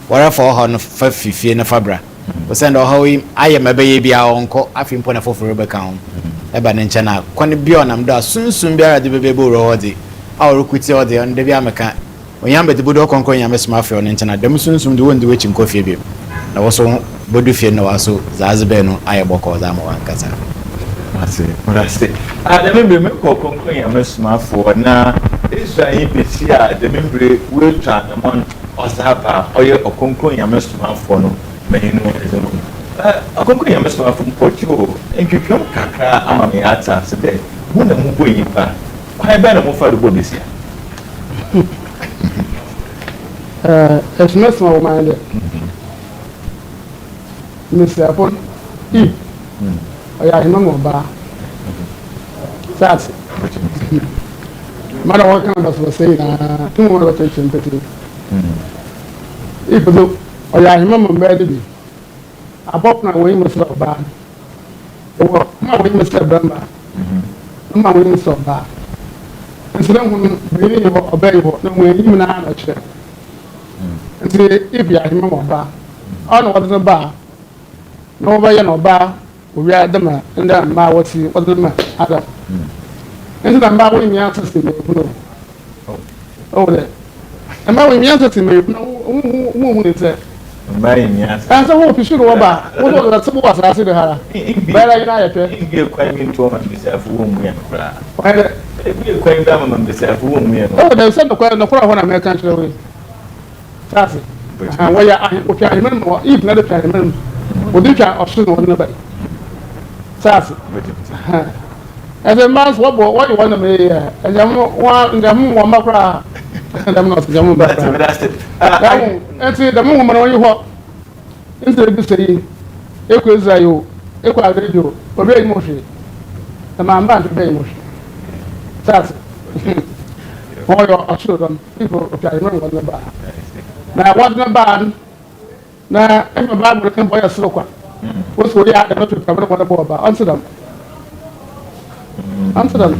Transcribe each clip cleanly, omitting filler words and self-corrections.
wara for ho no fa fifie na fabra we send ho wi aye mabeye bia onko afi mpo na foforo be kan eba ne nche na kwani bi onam do sunsun biara de bebe bo ro hodi awro kuti hodi on de bia meka onyam bede bodo Ɔkrɔnkrɔnyi Nyame Somafo ne nche na dem sunsun de wondi wechi nkofie bi na wo so bodu fie na waso zaze be no aye boko za ma wankasa Mase. The member Ɔkrɔnkrɔnyi Nyame Somafo na Israel besia the member will try among Osaba or Ɔkrɔnkrɔnyi Nyame Somafo no menu ezo. Ɔkrɔnkrɔnyi Nyame Somafo mpɔtio enkwetwam kakra ama me ata se de mu na mu boyi pa. Why ba na mu fa do bo besia. It's not small minded. Mr. Upon I know about that. Matter what kind of was saying, two more attention petty. If you or I remember baby, I bought my way was so bad. My way was so bad. My way was so bad. And so then really obey what no way even I check. And say, if you remember bar, I know what is a bar. Nobody no bar. We are the man, and then my what's the man, other. And then my way, answers to me. Oh, there. And my way, answers to me. No, it's there. And so, what you should go about? What was that? Suppose I said to her, but I get quite into myself, whom we are. Why, we quite down on myself, whom we are. Oh, there's some quite no problem when I make country away. That's it. And why I remember, even another time, would you try or soon or nobody? That's it. As a man's what you want to be, and the moon macra, and I'm not the moon back. And see the moon when you walk into the city, equals you, equal radio, or very motion. The man back to very motion. That's it. All your children, people, I remember what the bar. Now, what's the bad? Now, I'm a bad looking boy, a slow one. What's what you had to cover what about? Answer them. Answer them.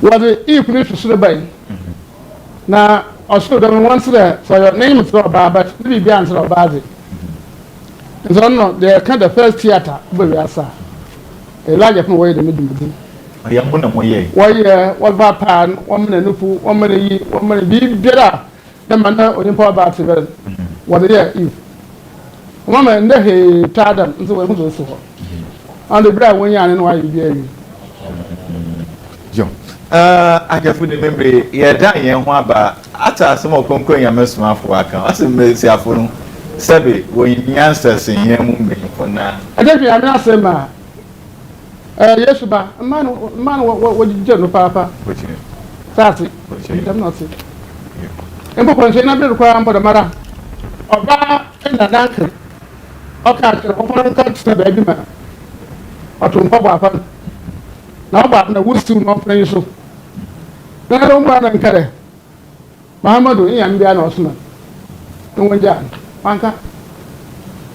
What if you should obey? Now, I should have once there, so your name is not bad, but to be answered about it. And so, no, they kind of first theater, where we are, sir. A large of way the middle. Why, what about pan, 1 minute, 1 minute, 1 minute, be better. The man or import about it. What a year if. Mamma and they tired them into a little so. On the bread when you are in why you hear you. John. I can put the memory, yeah, dying one bar. After some of Ɔkrɔnkrɔnyi Nyame Somafo Akan, I said, Messianic, Sabi, when you answers in your movement for now. I don't think I'm not saying, ma. Yes, ba, man, what you do, Papa? That's it. I'm not saying. And what was another requirement for the matter? Oba and an uncle. Okay, open can't stay baby man. Or to Papa. Now, but the woods to not play so. Then I don't want to carry. Mahamadu, and Bian Osman. No one, Jan. Anka.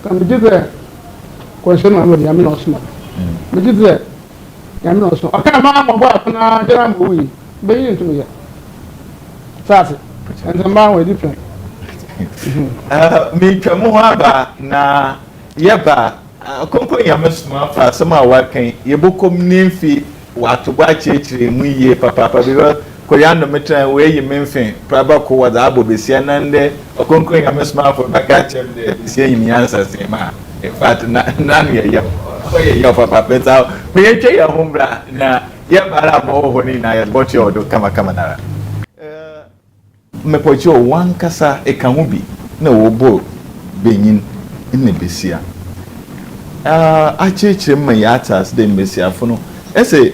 Can be there. Question on Yamin Osman. But it's there. Yamin Osman. I can't mamma walk on a jam movie. Be into me. That's it. And the man were different. Me Kamuaba na Yaba, Ɔkrɔnkrɔnyi Nyame Somafo, some are working. You book Nymphy, what to watch it, we papa, because Korean metra where you mention, Prabako was Abu Messianic, Ɔkrɔnkrɔnyi Nyame Somafo, but got him the same answers. In fact, none your papa, but out. We ain't your home, na Yabara, when I bought your do Kamakamana. Mepocho one kasa ekamubi na wobo benyin ine besia acheche mayatas de Messiafo no ese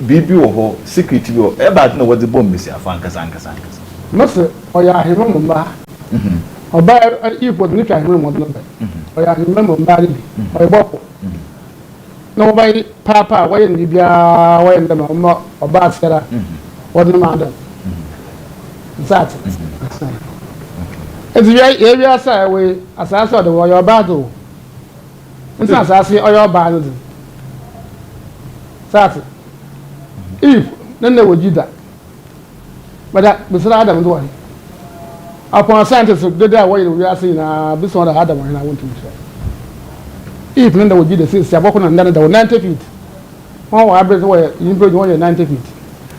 bibi wo ho secret bi wo e ba na wo de bom Messiafo ankasa Mose oya hemo mba oba ipo ni twa hemo mo no be oya hemo mba ni oya boko no ba papa wa ye ni bia wa ye ndama mo oba asera wo no ma da that it's very asa we asasa the your battle it's asasa your battle that if then they would do that but that was Adam do upon scientists did that way we are seeing this one the other one I want to say. If none would be the six Sabokon and then there were 90 feet. Oh, I bet away you bring 90 feet.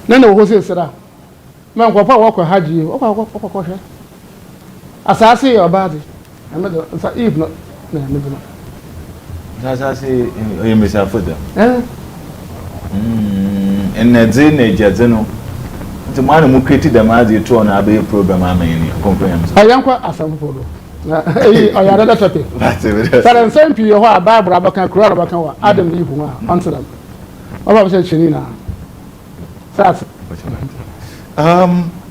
None of who said that. Man, walk had you. Okay. As I say about it, I made if not, no. As I say, you miss a foot. And the Zeno, the man who created the Madi to an Abbey program, I mean, comprehensive. I am quite a sample. I had another topic. But I'm saying to you, Barbara Bacan, Crowd, Adam, you answer them. I was saying, that's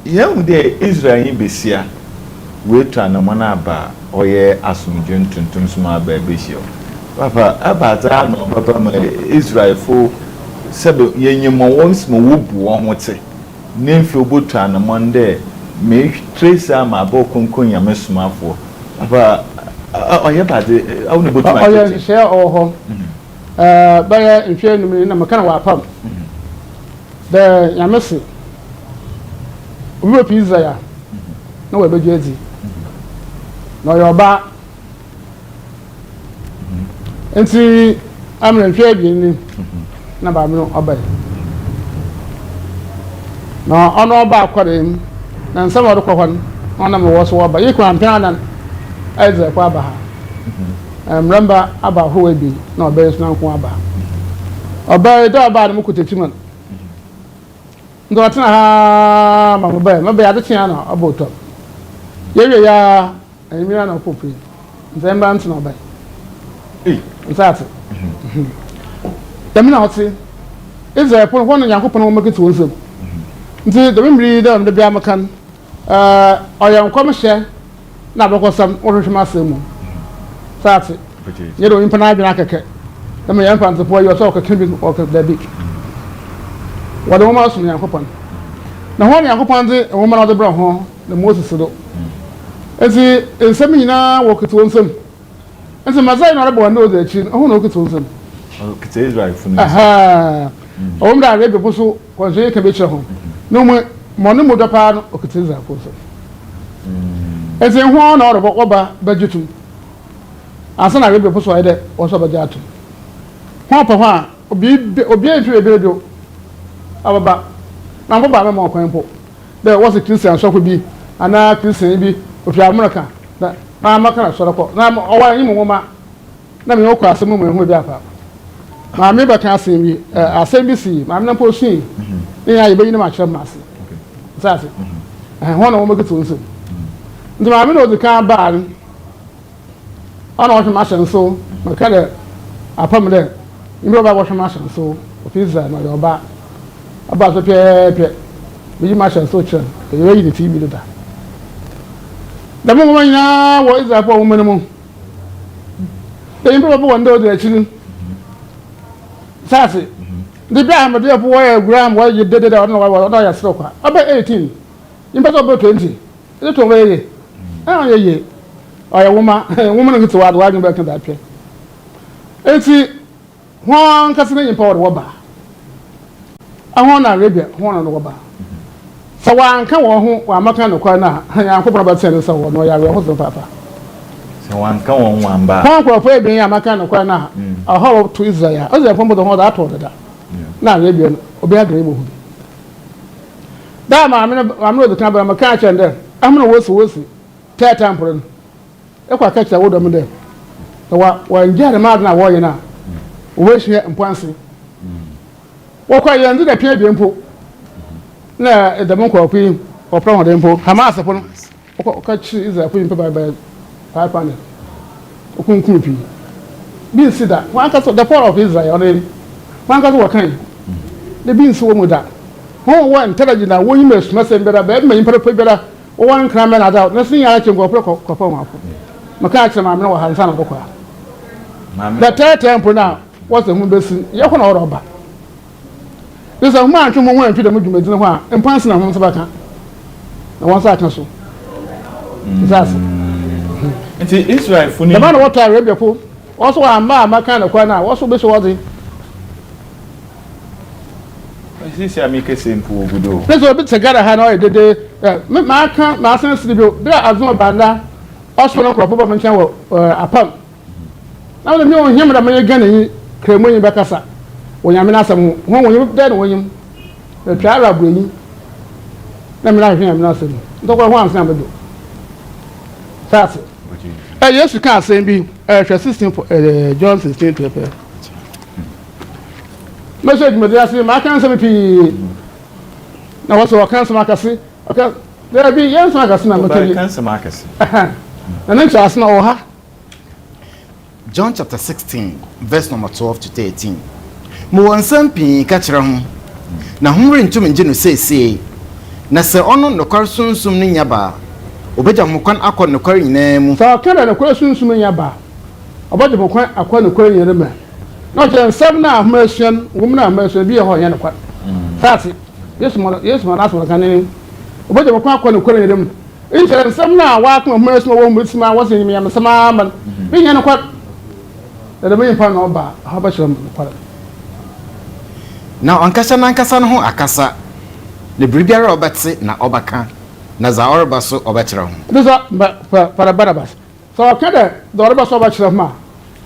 young day Israel in Bessia. Wait to an amanaba or ye assumption to small baby show. Papa, about Papa, Israel for Sabu Yenimo once more won't say. Name for Butan on Monday. Make trace my book on Kunya Somafo. Papa, I have had the only book I share or home. By in sharing me in a mechanical pump. The Yamasi. We were pizza. No, we're busy. No, you're back. And see, I'm in trading. Number no obey. No, on all back for him. And some of the one on them was what by equal and Pianan as a Quabaha. And remember about who will be no bears no Quaba. Obey the about Mukutin. Don't have maybe at the piano about top. Yeah, and you are not poopy. Then bands no by. That's it. The minute is a point one young couple make it to them. The memory of the Biamacan, I am commercial, now because some orange massimo. That's it. You don't impanage like a cat. The man pants the boy your talk a cribbing or the beach. What almost me, Uncle Pon. Now, when Uncle Pon, a woman of the brown home, the Moses. And see, in some now walk it to them. And some Mazai not about know the chin, oh, no, it to them. It's Israel for me. Aha! Oh, that red proposal was very cabin home. No more monomoda pan or Katiza proposal. And then one out of Oba budgeting. As an Arabian proposal, I did also about that. Papa, obey to a video. Our back. Now, what about more coin? There was a Christian shop would be, and now Christian be of America. That I'm not going to sort of now, or any woman. Let me know cross a moment with that. My neighbor can't see me. I say, BC, I'm not pushing. Yeah, you're being much of mass. That's it. And one woman gets to listen. The mammy of the car barn. I don't want to so, my color, I put me there. You know about washing machine, so, if he's not your back. About the pair, we must have such a way the TV to that. The moment now, what is that for woman? The improbable one does the children. Sassy. The gram of the boy, gram, why you did it, I don't know what I spoke about 18. In about 20. Little way. Oh, yeah. Or a woman gets to add wagon back in that pair. And see, one cousin in Port Wabba. I want Arabia, one on the Wabba. So one come on who are making a corner, and I'm about sending someone, or your husband, Papa. So one come on one bar. One for being a macan corner, a hollow to Israel, as I remember the whole that order. Now, Arabian, or be agreeable. Damn, I'm not the time, I'm a catch and then I'm going to worse. Tear tampering. If I catch the wood of them. So when you get a man now, why you now? Wish here and Pansy. What quite young did appear being put? Now, the monk of him or from them, Hamas upon catch is a queen by 500. Okunkupi. Being said that one cut the fall of Israel, one cut what kind. The being so with that. One intelligent that woman must message better, better, one crime and adult. Nothing I can go perform. Macax and I'm no hands on the the third temple now was the moon basin. You're going to order. There's a man to move to the movement and passing on Sabaka. And once I can so. That's it. Israel for the man what I read before. Also, I'm my kind of corner. What's so busy? This is a make a simple good. There's a bit together. I know I did ma kan ma san sibio de azon banda hospital crop bo mention wo apam na wo me o him da me ga na yi kremo yi bekasa wo Nyame na asem ho wo yi de no yim e twa ara broni na me na hwe Nyame na asem ndo ko ho ansan bedo sase Yesu kan asem bi 16 John 16:12 message me dey say ma kan asem pi na wo so kan asem akase okay there be yes akase na mo tell you kan asem akase na nem so asna o ha John chapter 16 verse number 12 to 13 mo wonsam pi ka kire ho na homre ntum nje no sesei na se ono nokar sunsum ne nyaba obeja mo kwan akọ nokar nyina mu so kana nokar sunsum nyaba obeja mo kwan akọ nokar nyina ma no je nsam na ahmasuan wo na ahmasuan bi ho nya nokar sati yesu mo na so kan ne obeja mo kwan akọ nokar nyina mu inje nsam na wa kan ahmasuan wo mu sima wo se nyame sama man bi nya nokar da me fa no ba ha ba shiram nokar na ankasa no ho akasa le bribiara obetse na obaka na za orba so obetire ho this para barabas so kada do orba so obetire ma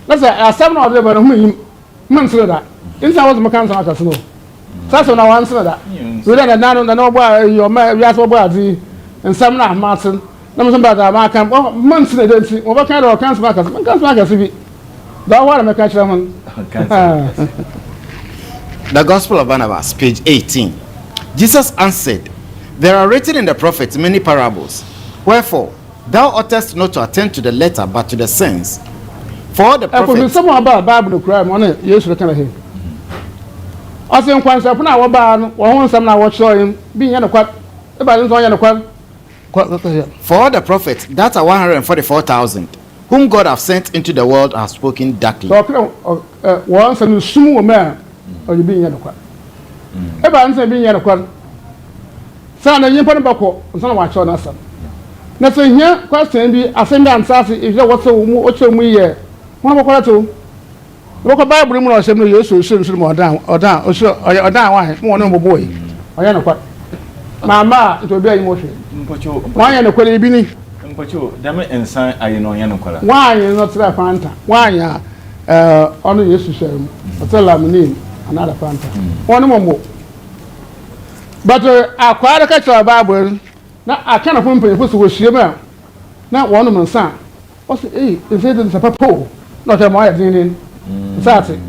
na say asam na orba no hu man sira da insa was makan so akasa no so na wan sira da we da na no na obo yo ma ya so obo adi nsam na matin na mo so ba da ma kan man sira da nti obo kan do kan so akasa man kan so akasa bi da wara me ka kire ho The Gospel of Barnabas, page 18. Jesus answered, there are written in the prophets many parables. Wherefore, thou oughtest not to attend to the letter, but to the sense. For the prophets... Some about Bible cry, money, yes, you can hear. Also, in Quansa, when I was born, or some now watch him, being in a quad, about the quad. For the prophets, that are 144,000, whom God have sent into the world, have spoken darkly. So, once and you smooth man. Or you being in a quad. Ever answer being in a quad. Son, and you put a buckle, and some watch on us. Nothing here, question be a same answer if you what's so much of me here. One of a two. Look a Bible room or some years to soon more down, or sure, or down one more boy. I am a quad. Mamma, it will be emotion. Why am a quality beanie? Damn it, and sign I know Yanukala. Why you not that Fanta? Why only yes to share. I tell them name another Fanta. One more. But I quite a catch a Bible. Now I can't pump it was with Shima. Not one of my son. What's it? Is it a papa? Not a my opinion. That's it.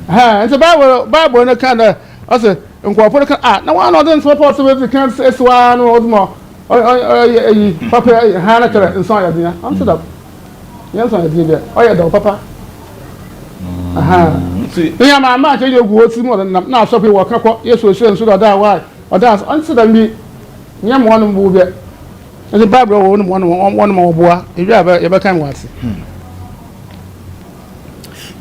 It's a Bible in a kind of, I said, incorporate. No one of them supposed to can't say one or more. Papa, Hannah, and so on. Answer up. Yes, I did. Oh, yeah, Papa. Yeah, my man, you go see more than now. So people walk up. Yes, we should die. Why? Or dance. Answer me. Yam one move it. And the Bible one more boy. If you ever can watch it.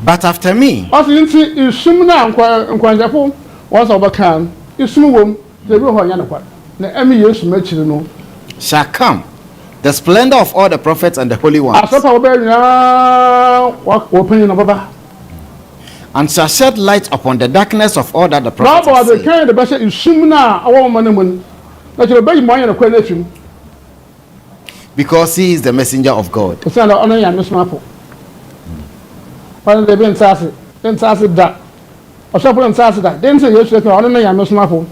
But after me, also, you see, you swim now. Quanjapo was overcome. You swim. The room on Yanaqua. The Emmy used to make you know. Shall come the splendor of all the prophets and the holy ones. I saw now. Walk opening of and shall shed light upon the darkness of all that the prophets have said. The kind of the best is soon now, our man, that you'll be my question. Because he is the messenger of God. The son of honor and Miss Mapo. Why they been sassy? Then sassy that. Or shop and sassy that. Then say yes, honor and Miss Mapo.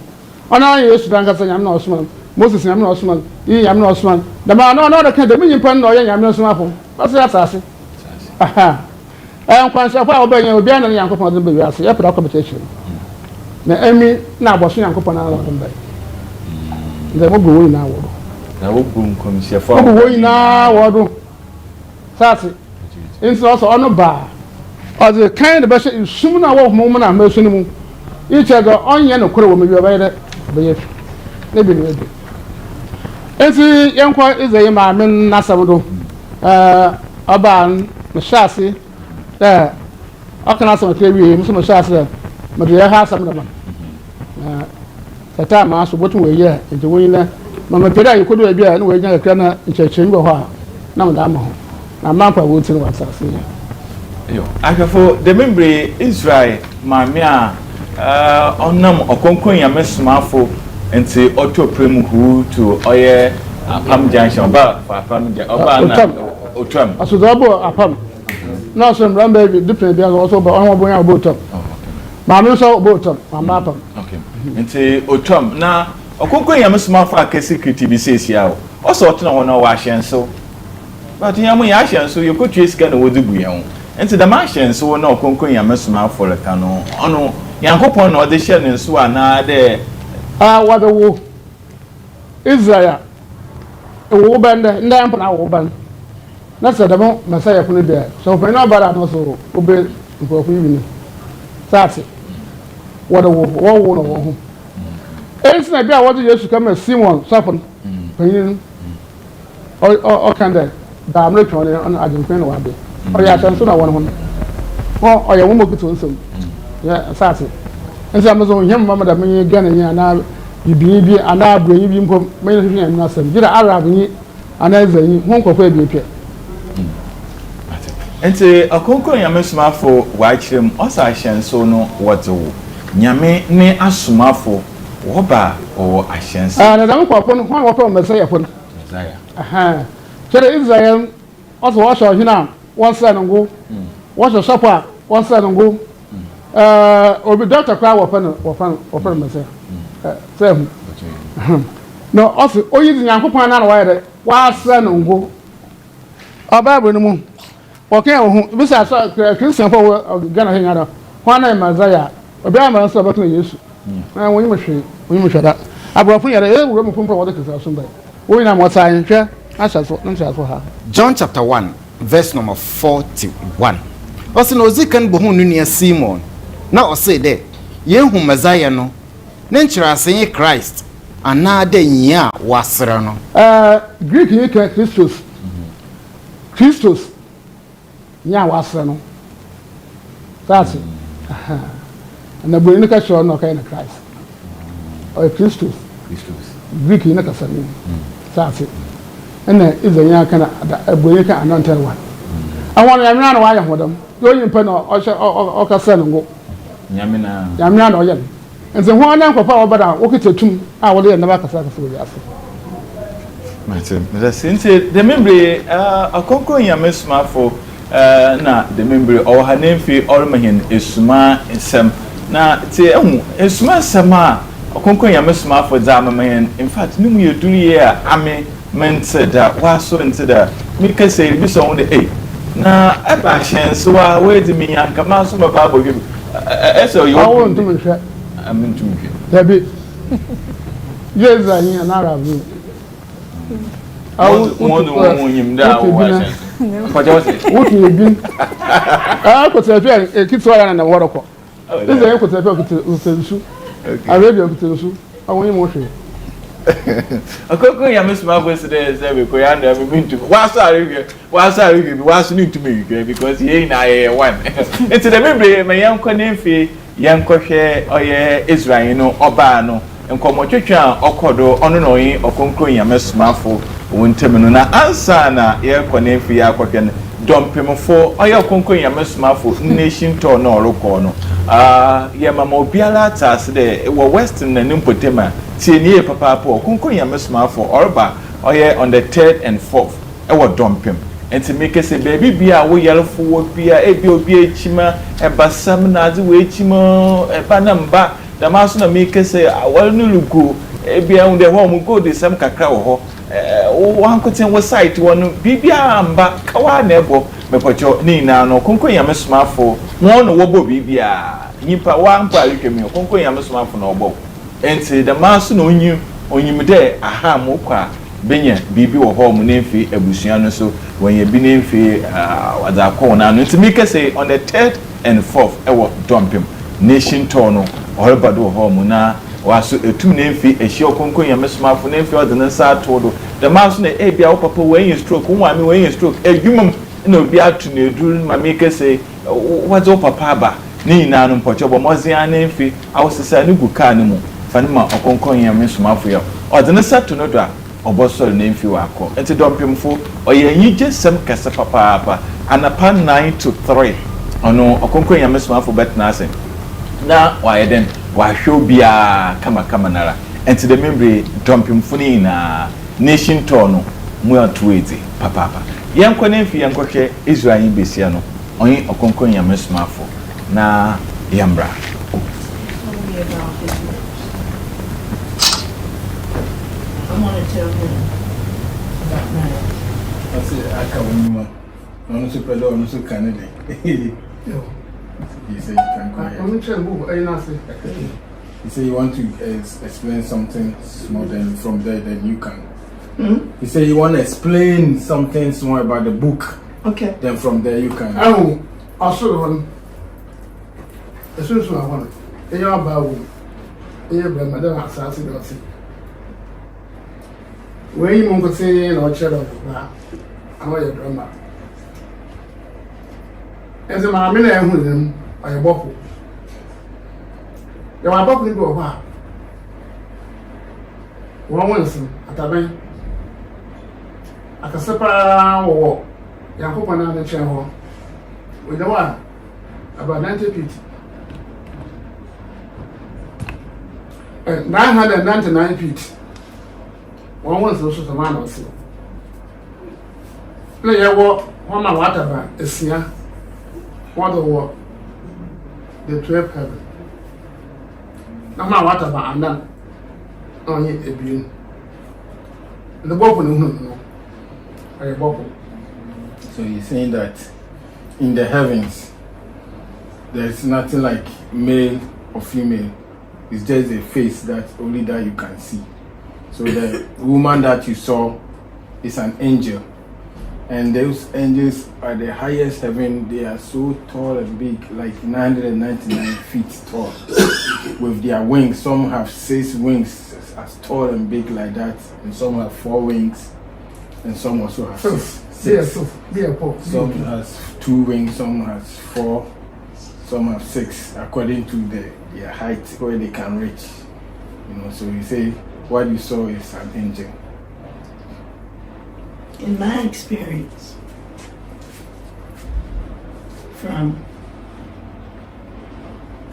Honor yes, Dangas and I'm not Osman. Moses and I'm not Osman. He am not Osman. The man, no, the kind of million pound or young Miss Mapo. What's that sassy? Aha. I'm quite sure I'll be a young uncle for the baby. I say, competition. The Emmy now was young couple of them. They will go in now. I will boom come here for going now. Sassy. It's also on a bar. Or the kind of best is soon a walk moment I'm mentioning. Each other on Yan Kuro will be available. Maybe ready. It's a young quite is a man, Nassamo. A barn, the chassis. There, I can also tell you, Mr. Shasta, but you have some of them. The time I was watching a year into winner. Mamma Peda, you could do a beer and wait a cranner in church chamber. No, Damo. I'm not for Woodson what's I see. I can for the memory Israel, my mea, on them or conquering a Somafo, nti auto prem who to oye apam junction ba for apam oba na otwam aso do abo apam na so mran baby different dia also ba on bo yan abo top ma me so abo top ma apam okay nti otwam na okonkon yam Somafo akesi kriti bi sesia o so otna ho na wa ahyenso but yam ya ahyenso yekotwe sika na wodi bu yan nti da ma ahyenso na okonkon yam Somafo leka no ono yankopon na ode hye ne nso ana de wada wo Israel wo bande nda yampa na wo ban na se da mo masaya funu de so fa na bara no so obe nkofu yi ni sase wada wo no wo ho ensina bia wada Yesu kama Simon safon panin o kanda da amre twone on Agyenkwa na wade o ya tanso na won ho o ya wo mo kito nsem ya sase ensa amazo nyam mama da menye gana nya na bibi ana abronyi bi mpom menye hwehwe na asem gira arab ni ana zanyi ho nkokwa bi pie enti akonkon yam Somafo wa kirem osa ahyenso no wotewo nyame ne asomafo wo ba o ahyenso na dam kwakwo no ho wo Messiah fo Messiah chere Israel oso wo sho hina won sa ngo wo sho shapa won sa ngo obi doctor kwa wo fa Messiah same no osi oyi nyankopon na wa yere wa sa ngo Bible no mu okay ho bisa so Christian for Ghana he ngara kwana Messiah obi ama so batun Yesu na wonyi mhwe da abrofo yere wuro mu pompo wo de kisa so bai wo ina mo sa nhwe asaso nsaso ha John chapter 1 verse number 41 osi no zikan bo hu nua Simon na osi de yehu Messiah no ne nkyerase Christ ana da nyia wasere no Greek yi ka Christos nya wasere no that's na bo ni ka show no ka na Christ o Christos Greek yi na ka sani that's ena izanya kana da bo ni ka anointed one awon ya mina na wa ya hodam yo yimpa no o ka sani ngo nyamina na o ye nze ho ana nkwafa obada okitetum a wode ye na ba kasa kasa wo aso Martin the since the membre akonkon yam Somafo na the membre o hanemfi ormahin esuma ensem na te ehu esuma ensema akonkon yam Somafo za amamen in fact nimu ye duriye a ame mente da waso ente da mi kase bi so won de na aba hyenso wa we di mi yanka ma so ma ba bo bi eso yo awo ntum hwe amintum hwe tabi yeza yin na arabu awo mo nyim da wo wa sen kwaje wotu ebin ko tsefe kitwa ya na woroko eze ye ko tsefe ko tsensu arabia ko tsensu awon yin mo hwe akoko yam Somafo sede sebe ko ya nda mi bintu wasare bi wasu ni ntumi hwe because ye na ye one into the membre me yankwa nemfi yankwohwe oye Israel no oba no nkomotwetwa okodo ono no yin okonkron yam Somafo wontem no na ansa na ye konemfi ya akwhwe no dompemfo oye okonkron yam Somafo nation tour no orokọ no ye mama obiala taase de wo western na nimpotema tie nie papa okonkron yam Somafo orba oye on the 3rd and 4th ewo dompem enti make say baby bia wo yelfo wo bia ebi obi echima ebasam na ade wo echima eba na mba da maso na make say awal no lugu ebia unde ho mu go de sam kakra wo ho wo hankoten wo site won bibia amba kawa na ebo mepocho ni na no konkon yam Somafo won no wo bo bibia nyipa wa mpa alutwemi konkon yam Somafo na obo enti da maso na onyim de aha mo kwa benya bibi wo ho mu nemfi abusua no so when bi nemfi wada ko na no ntimi kase on the 3rd and 4th ewo dompem nation tour no oribado wo ho mu na waso etum nemfi ehie okonkon yam Somafo nemfi odene sa to do the mouse na bia wo papa when stroke wo ame when stroke edwumam na obi atu na eduru ma me kase wada wo papa ba ni na no mpocho bo mozia nemfi awosesa ne gu car ne mu fanima okonkon yam Somafo ya odene sa to no do a obosol nemfi wako enti dompemfo oyenyi jesem kase papa anapa 9 to 3 ono okonkon yam Somafo betna ase na wayeden wa hwo bia kama nara and to the memory dumping funny na nation tono mu atuwezi papa yanko na mfi yanko hwe Israel yin besia no onye Ɔkrɔnkrɔnyi Nyame Somafo na yambra I want to tell him about marriage. I say Akan I'm so proud of so Canada. He said you can go ahead. He said you want to explain something small, then from there then you can. He said you want to explain something small about the book. Okay. Then from there you can. Oh, I'll show one. As soon as I want it. You are about Madam Assassin. Where you want to say in our shadow, I know your drama. As a man, I am with him, I am bubble. You are bubbling to a bar. One Wilson, at a bank. I can separate or Yahoh and the chair with the one about 90 feet. 999 feet. One was also a man or so. Play a walk, one my water bag, a sneer, one the walk, the 12 heaven. Now my water bag, and then only a being. The bubble, no, a bubble. So you're saying that in the heavens there's nothing like male or female. It's just a face that only that you can see. So the woman that you saw is an angel. And those angels are the highest heaven. They are so tall and big, like 999 feet tall. With their wings, some have 6 wings as tall and big like that. And some have 4 wings. And some also have 6. Some has 2 wings, some has 4, some have 6, according to their height where they can reach. You know, so you say what you saw is an angel. In my experience, from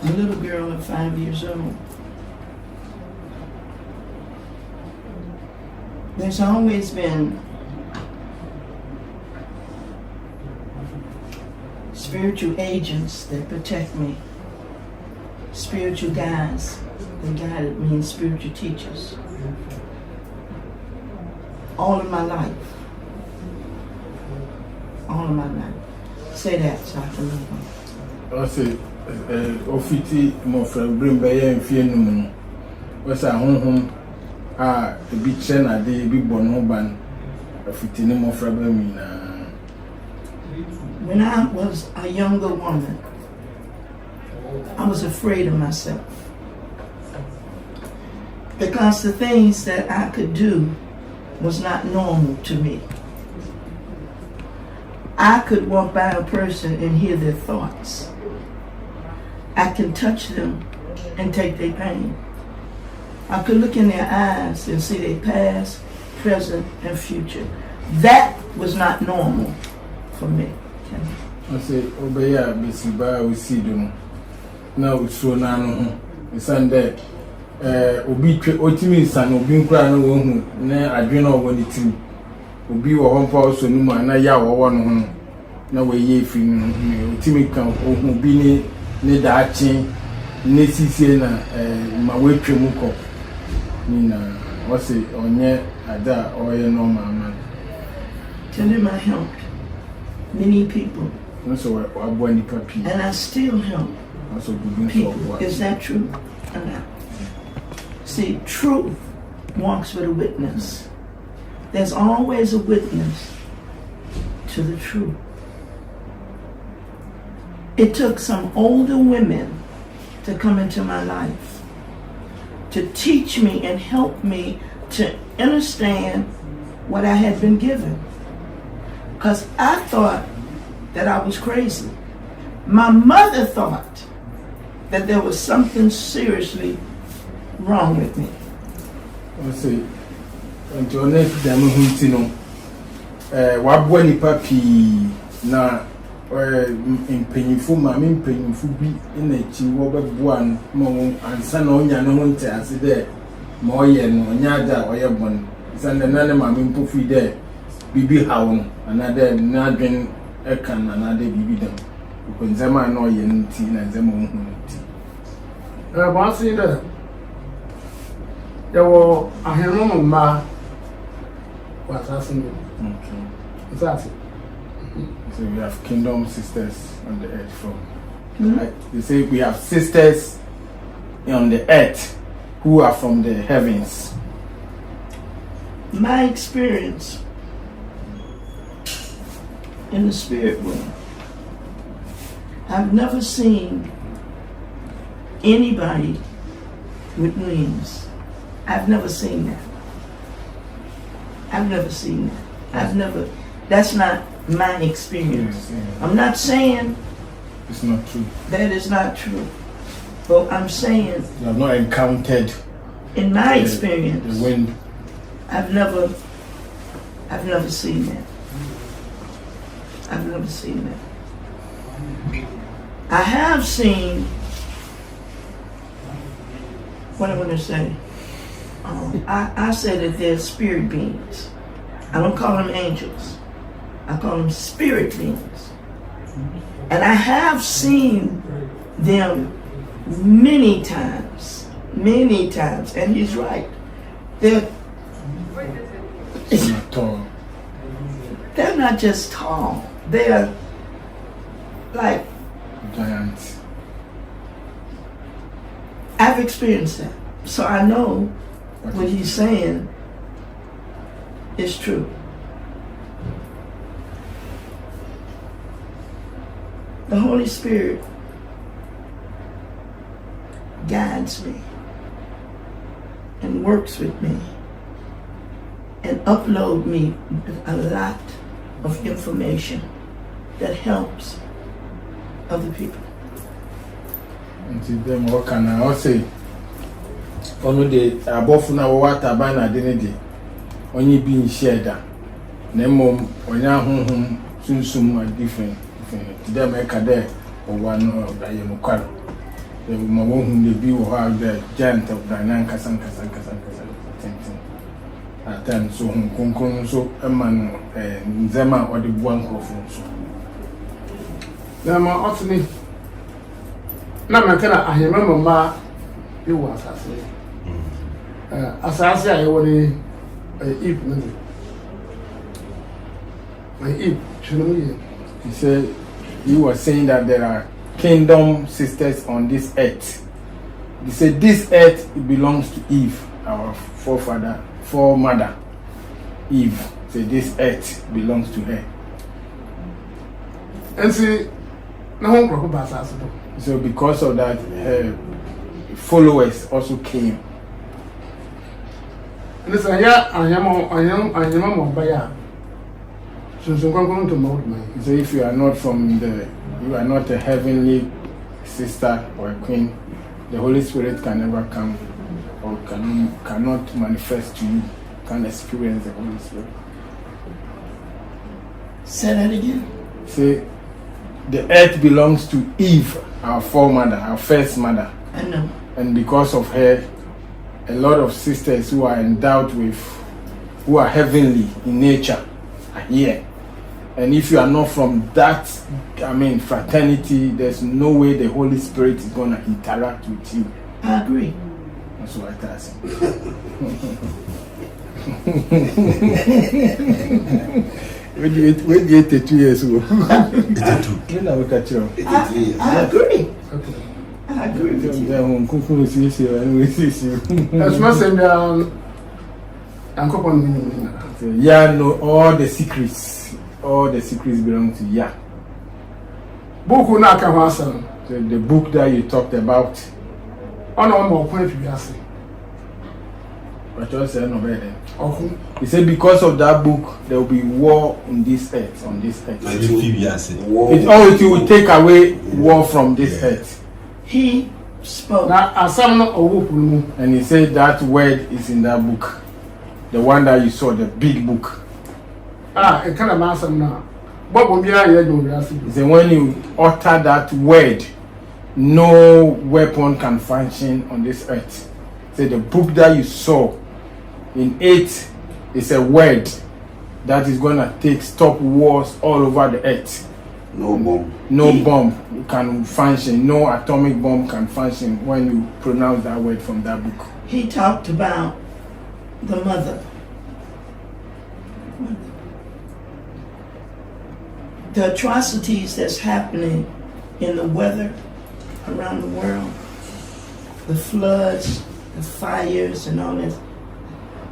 a little girl of 5 years old, there's always been spiritual agents that protect me, spiritual guides. And guided means spiritual teachers. All of my life. All of my life. Say that so I can move on. I say, Ofiti, my friend, bring by and fear no more. What's a home? The big chain, a day, big bon hoban, a 15 more friend. When I was a younger woman, I was afraid of myself. Because the things that I could do was not normal to me. I could walk by a person and hear their thoughts. I can touch them and take their pain. I could look in their eyes and see their past, present, and future. That was not normal for me. I say, Obeya, Bisiba, we see them. Now it's so nano. It's under Obi Otimi San, Obi Crano, Adreno, when it's Obi or one power, Numa, and Yawoh one. Now we ye film, Otimi can Obini, Nedachi, Nesisiana, my way Tremuko. Nina, what's it on ye, Ada, or a normal man? Tell him I helped many people. Also, I want the puppy. And I still help people. Is that true or not? See, truth walks with a witness. There's always a witness to the truth. It took some older women to come into my life to teach me and help me to understand what I had been given. Because I thought that I was crazy. My mother thought that there was something seriously wrong with me. I say, and your next demo huntino, Wabwani papi na in painful, mammy, painful be in a chihuahua one, mom, and son on Yanonte as there. More yen, or Yada, or Yabon. Send another mammy puffy there. Bibi Hown, another Nadrin Akan, another Bibi them. Because Zema no yen tea and Zemo tea. Once in there were a Hammond ma was asking me. Okay. That's it. So we have kingdom sisters on the earth from. Right? They say we have sisters on the earth who are from the heavens. My experience in the spirit world, I've never seen anybody with wings. I've never seen that. I've never seen that. That's not my experience. I'm not saying It's not true. that is not true. But I'm saying You have not encountered in my experience, the wind. I've never seen that. I've never seen that. I have seen, what I want to say, I say that they're spirit beings. I don't call them angels. I call them spirit beings. And I have seen them many times, and he's right. They're Not tall. they're not just tall. They're like, Giants. I've experienced that. So I know what he's saying is true. The Holy Spirit guides me and works with me and upload me a lot of information that helps other people. Until them what can I say? Only the above now what about identity. Only being shared. Nemo when you soon are different. Today make a day or one of the Yamukwalo. The Mawon the view of the giant of Dinan Kasan. At times so Kunkun so a man Zema or the one coffin. Now, my often, now I cannot. I remember ma, you was as I say, I want to eat money. I eat, shouldn't He said, you were saying that there are kingdom sisters on this earth. He said, this earth belongs to Eve, our foremother, Eve. So this earth belongs to her. And see, no one about us. So because of that, her followers also came. Listen, yeah, I am by ya. So going to mold me. So if you are not you are not a heavenly sister or a queen, the Holy Spirit can never come or cannot manifest to you, can experience the Holy Spirit. Say that again. Say, the earth belongs to Eve, our foremother, our first mother. I know. And because of her, a lot of sisters who are endowed with, who are heavenly in nature, are here. And if you are not from that, fraternity, there's no way the Holy Spirit is going to interact with you. I agree. That's what I say. When you 82 years ago? 82. When I look at you, I agree. I agree with you. That's my saying down. I'm yeah, no, all the secrets belong to Yah. Book na ka hasan. So the book that you talked about. Ono mo point to yase. But you said no better. Okay. He said because of that book there will be war on this earth. It will take away war from this earth. He spoke. And he said that word is in that book. The one that you saw, the big book. It kind of answer now. But when you are he said when you utter that word, no weapon can function on this earth. Say the book that you saw in it is a word that is gonna stop wars all over the earth. No bomb. No bomb can function. No atomic bomb can function when you pronounce that word from that book. He talked about the mother. The atrocities that's happening in the weather around the world, the floods, the fires, and all that,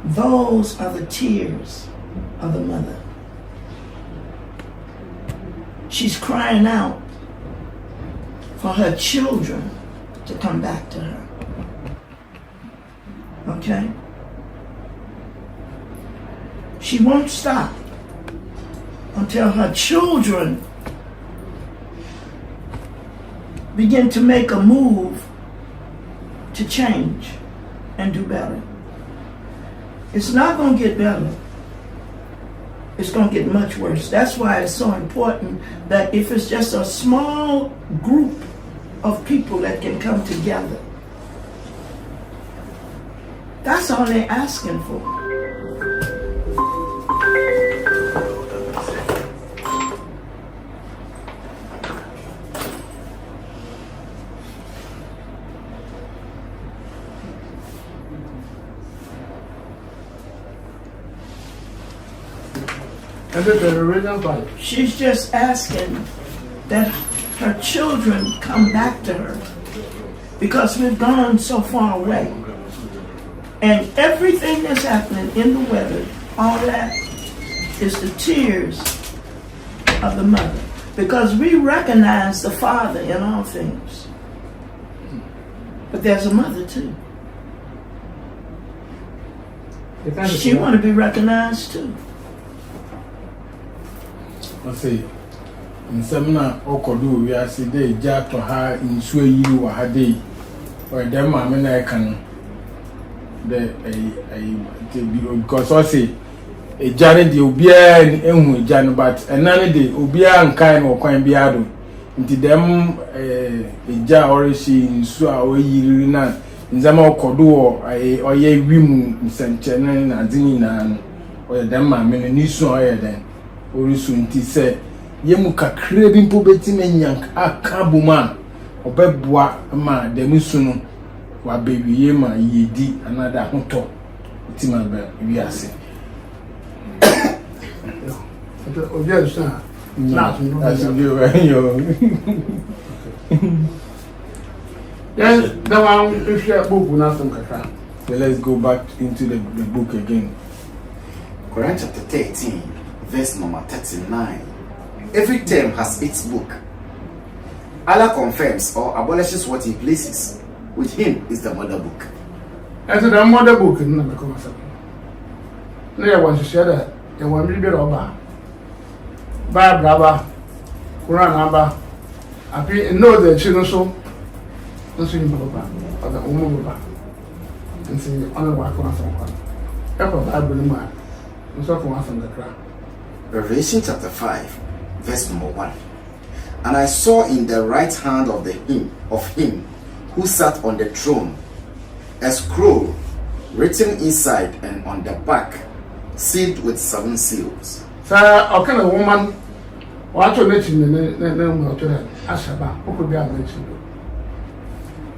those are the tears of the mother. She's crying out for her children to come back to her. Okay? She won't stop until her children begin to make a move to change and do better. It's not going to get better. It's going to get much worse. That's why it's so important that if it's just a small group of people that can come together, that's all they're asking for. She's just asking that her children come back to her because we've gone so far away. And everything that's happening in the weather, all that is the tears of the mother. Because we recognize the father in all things. But there's a mother too. She want to be recognized too. I say, in Semina Okodu, we are today, Jack to her in Sway you or her day, or them Akan. Because I say, a Janet, the Ubia and Jan, but another day, Ubia and Kind or Quine Biado, into them a jar or she in Sua or Yirina, in Zama Kodu or ye Wimu, St. Chenan and Zinin, or them Mamma, and Nisu then. Orisun ti se yemu kakra bi mpo betime nyank akabuma obebua ma demisu no wa bewiye ma yedi anada hoto itima ba wiase obi adusa na yo then the one if you book na some kakra. So let's go back into the book again. Quran chapter 13, verse number 39. Every term has its book. Allah confirms or abolishes what he places. With him is the mother book. And the mother book in the concept. There was a shadow, and one little bit of Bad Brava, Quran Abba. I know the children so. Don't see him or the woman and see on the walk on someone. Ever Bible man, and so for from the crowd. Revelation chapter 5, verse number 1. And I saw in the right hand of him who sat on the throne a scroll written inside and on the back, sealed with 7 seals. Sir, how can a woman watch your nature in the Ashaba, who could be a mention?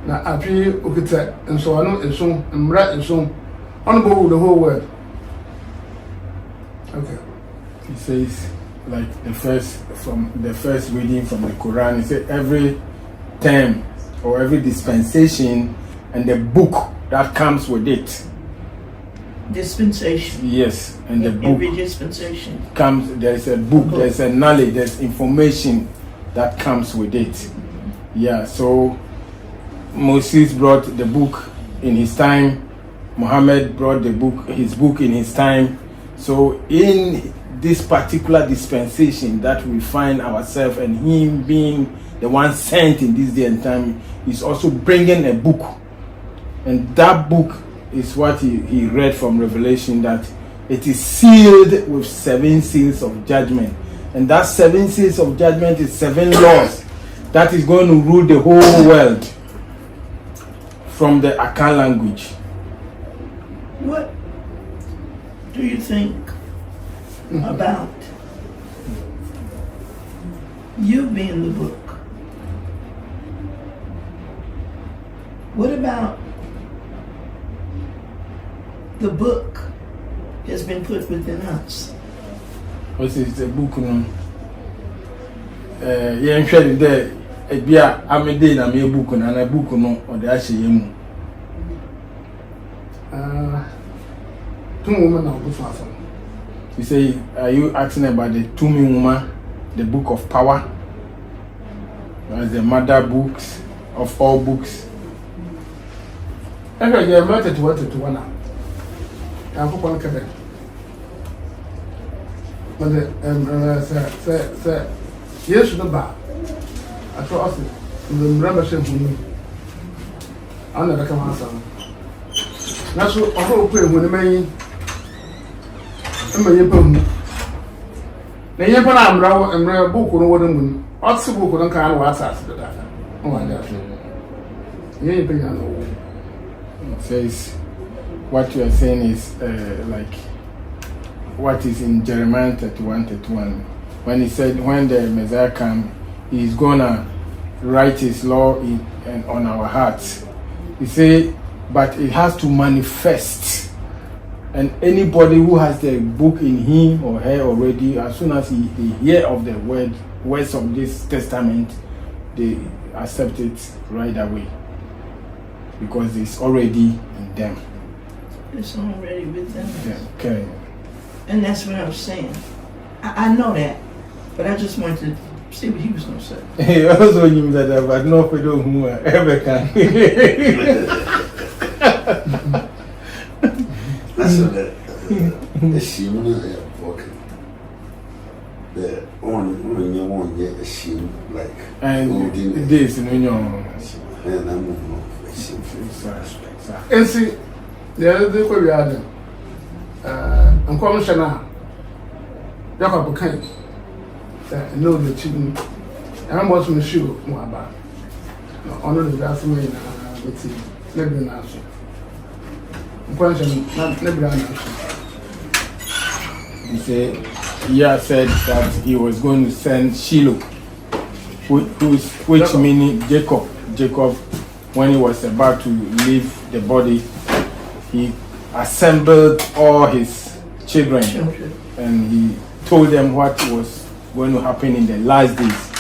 Now, I feel Ukita and so I know it's soon and right and soon on board the whole world. Okay. He says, like the first reading from the Quran, he said every term or every dispensation and the book that comes with it. Dispensation. Yes, and the book. Every dispensation comes. There's a book. There's a knowledge. There's information that comes with it. Yeah. So Moses brought the book in his time. Muhammad brought his book in his time. So in this particular dispensation that we find ourselves, and him being the one sent in this day and time, is also bringing a book, and that book is what he read from Revelation, that it is sealed with 7 seals of judgment, and that 7 seals of judgment is 7 laws that is going to rule the whole world from the Akan language. What do you think about you being the book? What about the book has been put within us? What is the book? Yeah, I'm there. I'm a day, I'm a book, and a book, or the actually. Two women are good for. You say, are you asking about the Two Woman, the book of power? As the mother books of all books? I heard you invited to one. I'm for one cadet. But the yes, the bar. I trust it. The rubber shape for me. I'll never come out. That's what I hope when the man. I'm a yipum. The Yapan and rare book on what I'm what's the book on kind of what's asked the data. Oh, I got you. Says what you are saying is like what is in Jeremiah 31:31 when he said when the Messiah comes, he is gonna write his law and on our hearts. He say, but it has to manifest. And anybody who has the book in him or her already, as soon as they hear of the words of this testament, they accept it right away. Because it's already in them. It's already with them. Yeah, okay. And that's what I was saying. I know that, but I just wanted to see what he was going to say. Hey, also you that I've not for those who ever can. That's the shame is working. The only one yet a shame like and this in your and I'm moving on. And see, the other day we had and commissioner Jacob Akan. No, the chicken. I'm watching the show more about. Honor the last man with him. Never answer. Question never answer. He said, Yah said that he was going to send Shiloh, which meaning Jacob. Jacob, when he was about to leave the body, he assembled all his children and he told them what was going to happen in the last days.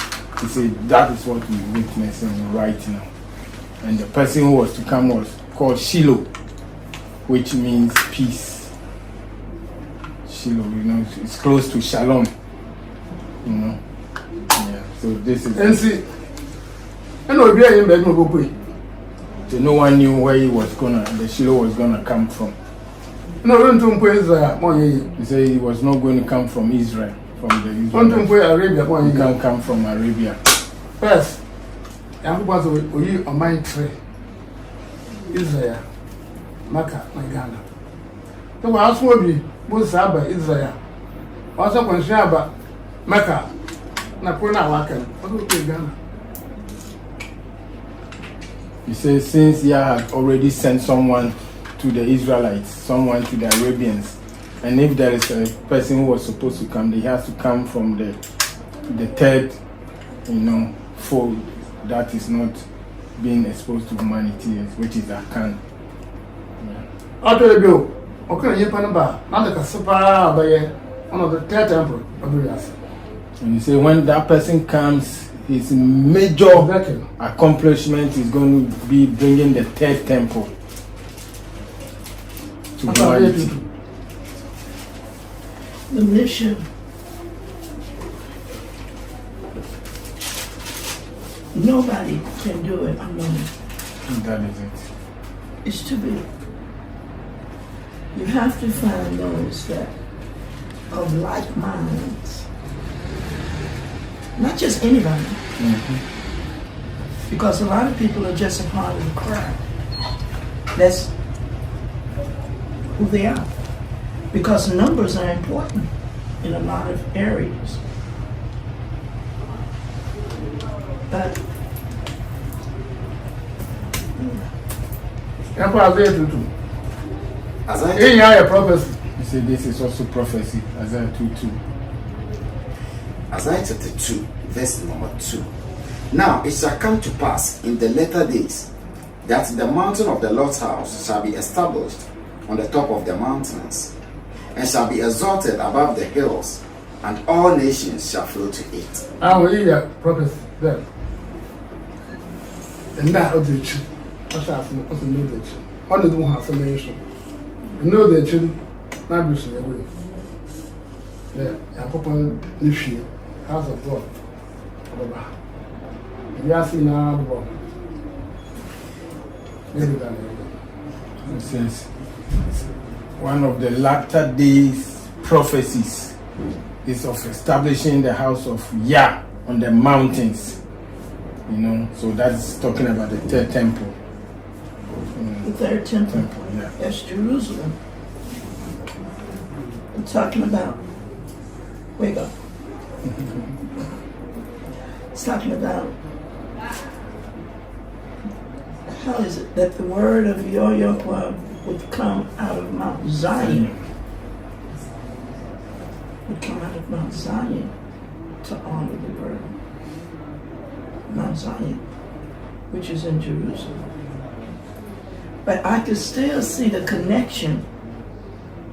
He said, that is what we're witnessing right now. And the person who was to come was called Shiloh, which means peace. Shiloh, it's close to Shalom. Yeah, so this is. And see, I know we are in bed, so no one knew where the Shiloh was gonna come from. No, run to Israel. He said he was not going to come from Israel, from the Run to Arabia. He can't come from Arabia. First, I'm going to you on my tree. Israel, Mecca, Ghana. The house will be both Sabbath, Israel. Also, concerned about Mecca, Napuna Wakan. What will be Ghana? He says, since Yah had already sent someone to the Israelites, someone to the Arabians, and if there is a person who was supposed to come, they have to come from the third, fold that is not being exposed to humanity, which is Akan. After the bill, okay, you pan about not the super by one of the third temple of the. And you say when that person comes, his major accomplishment is going to be bringing the third temple to humanity. The mission. Nobody can do it alone. That is it. It's too big. You have to find those that are of like minds. Not just anybody. Because a lot of people are just a part of the crowd. That's who they are. Because numbers are important in a lot of areas. But That's what I say to do. Isaiah prophecy. He said this is also prophecy. Isaiah 2:2. Isaiah chapter 2, verse number 2. Now it shall come to pass in the latter days that the mountain of the Lord's house shall be established on the top of the mountains, and shall be exalted above the hills, and all nations shall flow to it. Isaiah prophecy there. And now the true. What's happening? What's the new the true? One of them has a nation. You know the true. Not be sure away. Yeah, I'm popping this year. House of God. You are seeing now the bomb. It says one of the latter days prophecies is of establishing the house of Yah on the mountains. You know, so that's talking about the third temple. The third temple. Yeah. That's Jerusalem. I'm talking about. Wake up. It's talking about how is it that the word of Yawoh would come out of Mount Zion? Would come out of Mount Zion to honor the word. Mount Zion, which is in Jerusalem. But I could still see the connection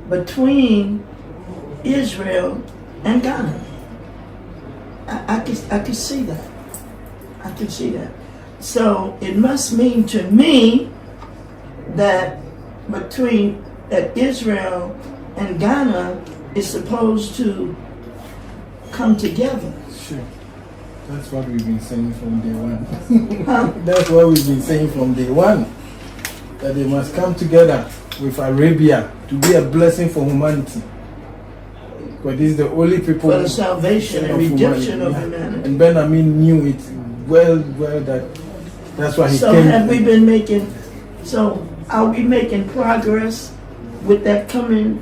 between Israel and Ghana. I could see that. I could see that. So it must mean to me that Israel and Ghana is supposed to come together. Sure. That's what we've been saying from day one. Huh? That's what we've been saying from day one. That they must come together with Arabia to be a blessing for humanity. Because this is the only people For the salvation and redemption of humanity. And Benjamin knew it well that's why he So came. have we been making, so are we making progress with that coming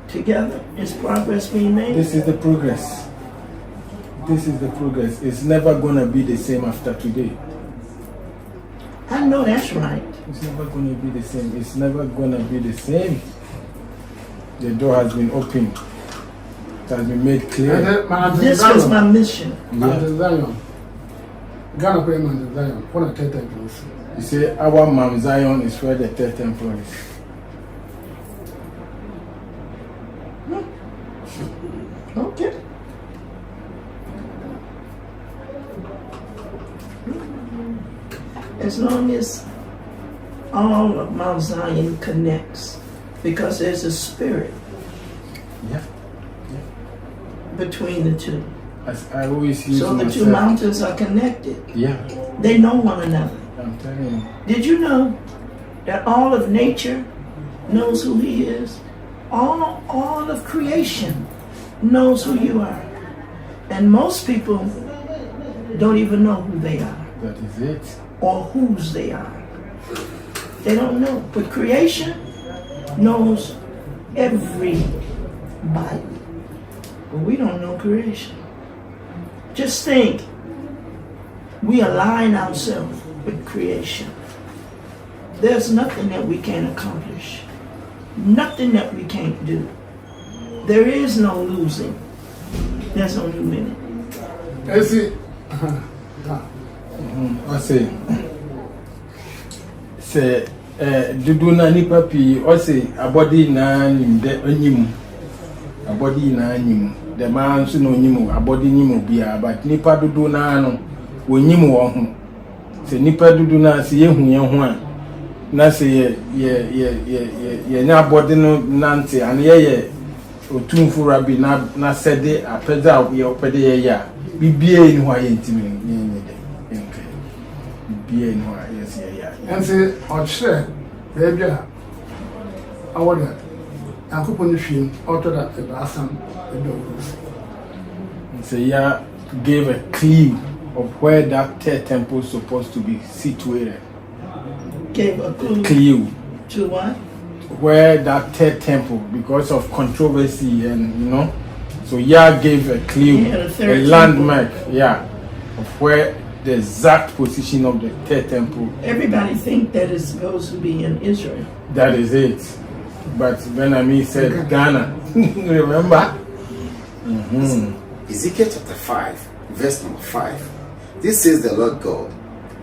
together? Is progress being made? This is the progress. This is the progress. It's never going to be the same after today. I know that's right. It's never going to be the same. It's never going to be the same. The door has been opened. It has been made clear. This was my mission. Mount Zion. Ghana pray Mount Zion. What a third temple is. You say our Mount Zion is where the third temple is. Okay. As long as all of Mount Zion connects, because there's a spirit Yeah. between the two. As I always use So the myself. two mountains are connected. Yeah. They know one another. I'm telling you. Did you know that all of nature knows who he is? All of creation knows who you are. And most people don't even know who they are That is it. or whose they are. They don't know. But creation knows everybody. But we don't know creation. Just think, we align ourselves with creation. There's nothing that we can't accomplish. Nothing that we can't do. There is no losing. There's only winning. I see. I say dudu na nipa pi o say abodi na nim de onyim abodi na anyim the man so no onyim abodi nyim bia but nipa dudu na no onyim wo ho say nipa dudu na say yehu ye ho a na say ye nya abodi no nante an ye otumfu rabi na sede apeda ye opede ye ya bibie ni ho aye ntimi ni de enke bibie ni ho aye se ya And say, or share, baby, I want that. I could put the film, auto that the Assam, the dogs. So yeah, gave a clue of where that third temple is supposed to be situated. Gave a clue Clue to what? where that third temple, because of controversy and so yeah, gave a clue, Yeah, the third a landmark, yeah, of where the exact position of the third temple. Everybody think that it's supposed to be in Israel. That is it. But Benami said Ghana. Remember? Ezekiel chapter 5, verse number 5. This says the Lord God,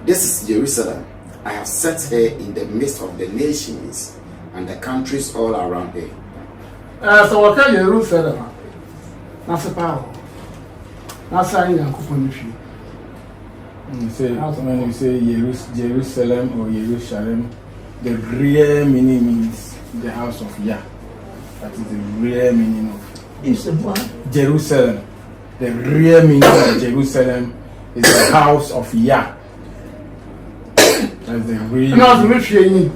this is Jerusalem. I have set her in the midst of the nations and the countries all around her. So what can Jerusalem? That's a power. That's how you When you say Jerusalem or Jerusalem, the real meaning means the house of Yah. That is the real meaning of You said what? Jerusalem. The real meaning of Jerusalem is the house of Yah. That's the real meaning.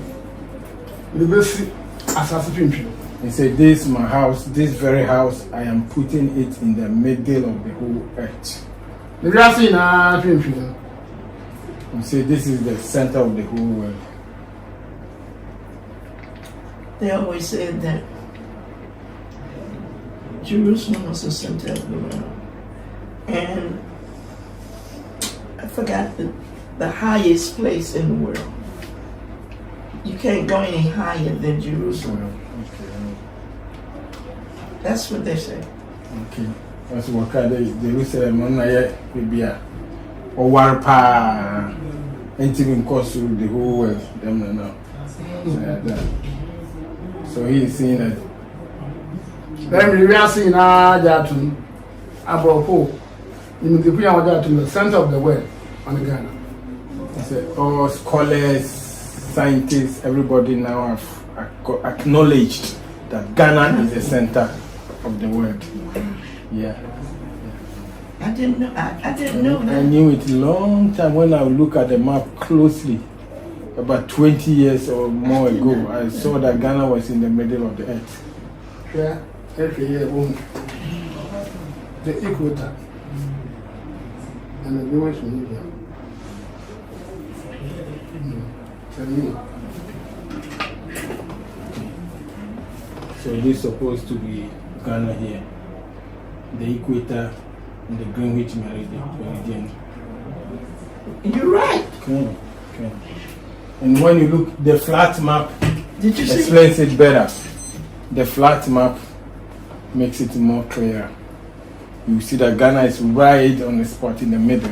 He said, this is my house, this very house, I am putting it in the middle of the whole earth. He said, this is the center of the whole world. They always said that Jerusalem was the center of the world. And I forgot the highest place in the world. You can't go any higher than Jerusalem. That's what they say. Okay. That's what Jerusalem on Bibia. Or Warpa. Ain't even cost through the whole world. Them now. So he is saying that. Then we are seeing Jatun, Abropo, in the center of the world on the Ghana. He said, all scholars, scientists, everybody now have acknowledged that Ghana is the center of the world. Yeah. I didn't know. I didn't know that. I knew it a long time when I look at the map closely. About 20 years or more ago, I saw that Ghana was in the middle of the earth. Yeah, every year, the equator and the Jewish media. So this is supposed to be Ghana here, the equator and the Greenwich Meridian. You're right. Okay. And when you look, the flat map Did you see? explains it better. The flat map makes it more clear. You see that Ghana is right on the spot in the middle.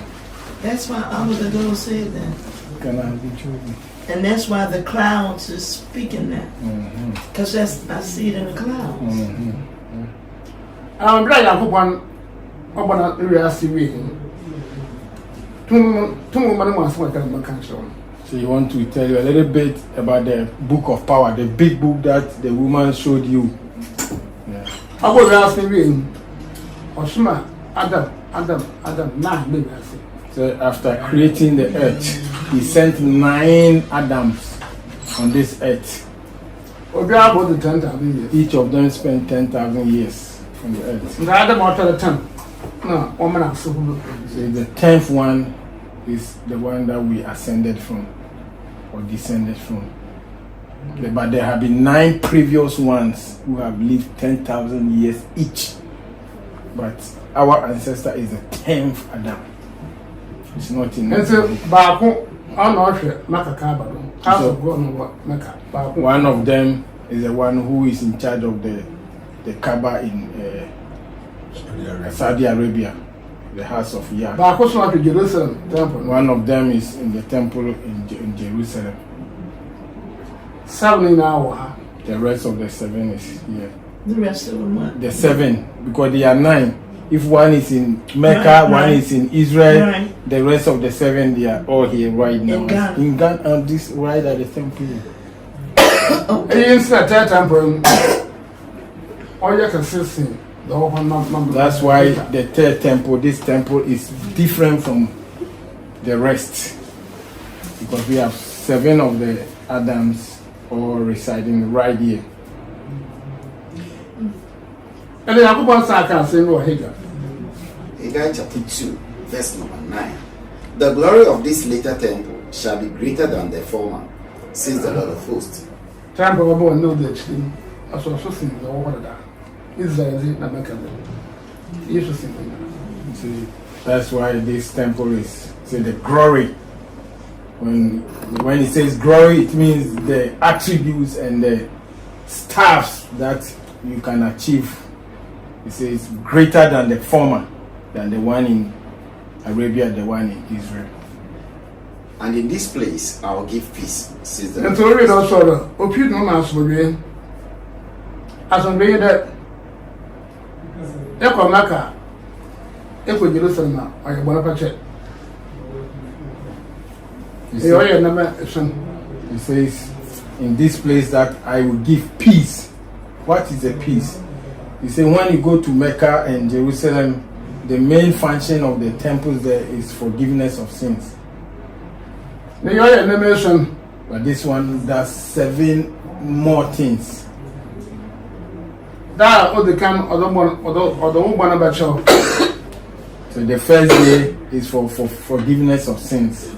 That's why all of the girls said that. Ghana has been chosen. And that's why the clouds is speaking that. Because I see it in the clouds. I'm glad I put one about the real CV. Two women must work on my country. So you want to tell you a little bit about the book of power, the big book that the woman showed you. Yeah. I was asking Osma, Adam, nah, maybe I say. So after creating the earth, he sent 9 Adams on this earth. About the 10,000 years. Each of them spent 10,000 years on the earth. The Adam after the 10. No, woman, I'm so good. So the 10th one is the one that we ascended from or descended from. But there have been 9 previous ones who have lived 10,000 years each. But our ancestor is the 10th Adam. It's not in. And so, Baku, I'm not sure, Makakaba. One of them is the one who is in charge of the Kaaba in Saudi Arabia, the house of Yah. Baku's not to Jerusalem temple. One of them is in the temple in Jerusalem. 7 in our. The rest of the 7 is here. The rest of them what? The 7, because they are 9. If one is in Mecca, one is in Israel, the rest of the 7 they are all here right now. In Ghana, and this right at the temple. Inside that temple, all you can see the open number. That's why the 3rd temple, this temple is different from the rest, because we have 7 of the Adams all residing right here. And then I go on Akan saying, "No, Hagar." Haggai chapter 2, verse number 9. The glory of this later temple shall be greater than the former, says the Lord of hosts. Temple of one know that I saw something the over that. Israel is not making interesting. See, that's why this temple is the glory. When it says glory, it means the attributes and the staffs that you can achieve. He says greater than the former, than the one in Arabia, the one in Israel. And in this place I will give peace, says the And so read also open no man's way. As on being that Eko Maka, Eko Jerusalem, or your Bonaparte. He says, in this place that I will give peace. What is the peace? He said, when you go to Mecca and Jerusalem, the main function of the temples there is forgiveness of sins. But this one does 7 more things. That all the come or the one about you. So the first day is for forgiveness of sins.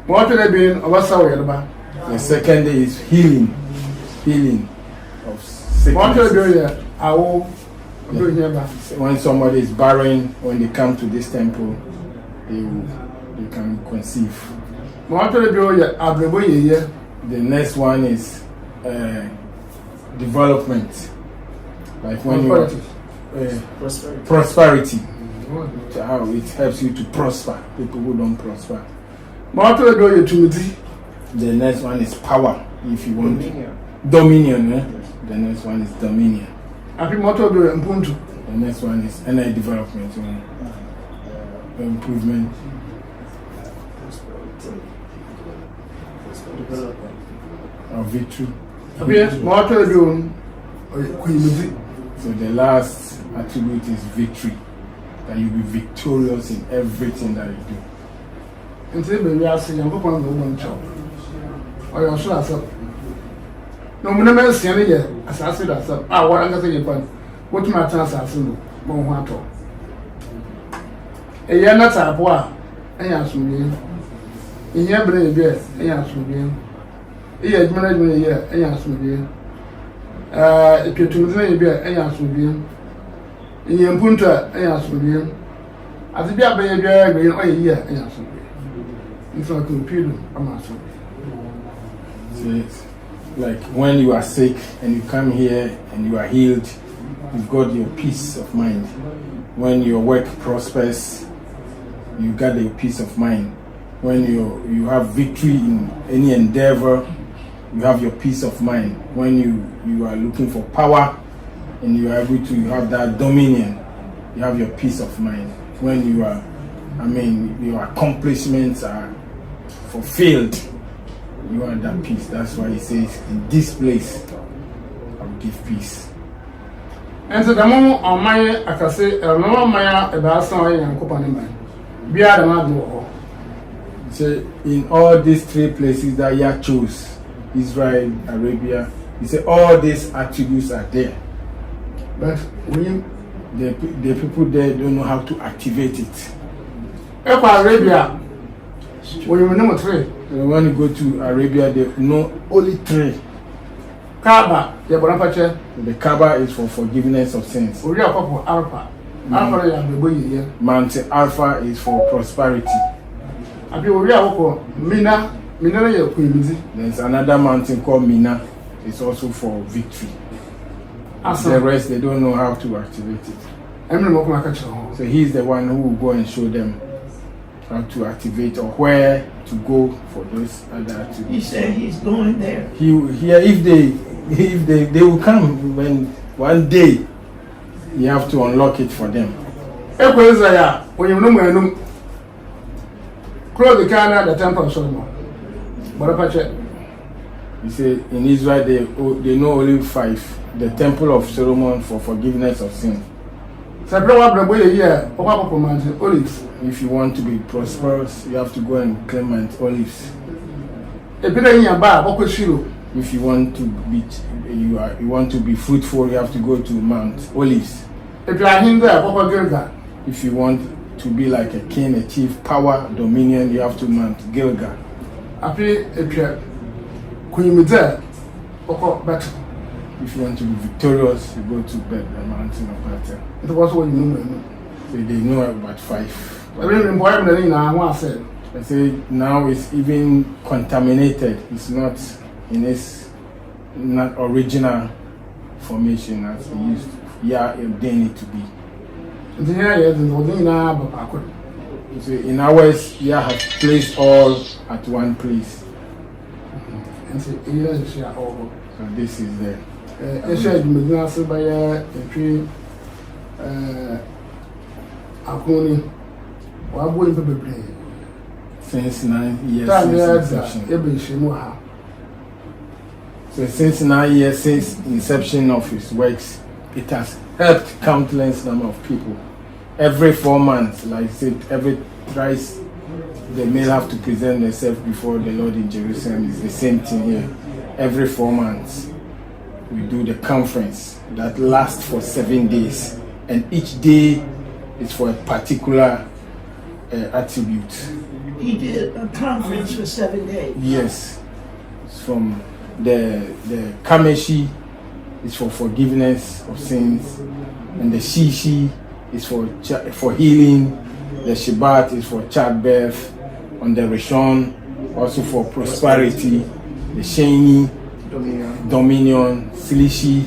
What will they be about? The second day is healing of sickness. What will they be? I will do here. When somebody is barren, when they come to this temple, they can conceive. What will they be? The next one is development, like when you prosperity. How it helps you to prosper. People who don't prosper. What will they do? The next one is power. If you want dominion, the next one is dominion. I think what will do Ubuntu. The next one is energy development, improvement. Or victory. Yes, what will do? So the last attribute is victory. That you be victorious in everything that you do. Until we are seeing a couple of one job. Or your show us up. No, we never see any yet. As I said, what I'm going to say, what my chance are soon. One want to. A year not a boy, and I assume in your brain, and I assume yes, management here, and I assume if you're to me, and I assume in your punta, and I assume as if you are being very or a year, and I assume it's not computer, I'm assuming. Like when you are sick and you come here and you are healed, you've got your peace of mind. When your work prospers, you got your peace of mind. When you have victory in any endeavor, you have your peace of mind. When you are looking for power and you are able to have that dominion, you have your peace of mind. When your accomplishments are fulfilled, you are that peace. That's why he says, in this place, I will give peace. And so the moment on my, I can say, no my about something and company. Be out of my door. So, in all these 3 places that Yah chose, Israel, Arabia, he said all these attributes are there. But when the people there don't know how to activate it. Arabia, when you know 3. When you go to Arabia, they know only 3. Kaaba, the Bonaparte. The Kaaba is for forgiveness of sins. We are for Alpha. Alpha, you have the boy here. Mount Alpha is for prosperity. I feel we are for Mina, There's another mountain called Mina. It's also for victory. The rest, they don't know how to activate it. So he's the one who will go and show them how to activate or where to go for those other activities. He said he's going there. If they will come when one day you have to unlock it for them. When you know close the Canada, the temple of Solomon. You say in Israel they know only 5. The temple of Solomon for forgiveness of sin. If you want to be prosperous, you have to go and claim Mount Olives. If you want to be fruitful, you have to go to Mount Olives. If you want to be like a king, achieve power, dominion, you have to Mount Gilgal. If you want to be victorious, you go to the mountain of Bethel. It was what you know. So they know about 5. I I say now it's even contaminated. It's not in its not original formation as he used. Yeah, ordained it to be. So in ours, yeah, have placed all at one place. So this is the. Since 9 years since inception. So since 9 years since inception of his works, it has helped countless number of people. Every 4 months, like I said, every thrice the male have to present themselves before the Lord in Jerusalem. It's the same thing here. Every 4 months, we do the conference that lasts for 7 days, and each day is for a particular attribute. He did a conference for 7 days. Yes, it's from the Kameshi is for forgiveness of sins, and the Shishi is for healing. The Shabbat is for childbirth. On the Rishon, also for prosperity. The Sheni, dominion. Silishi,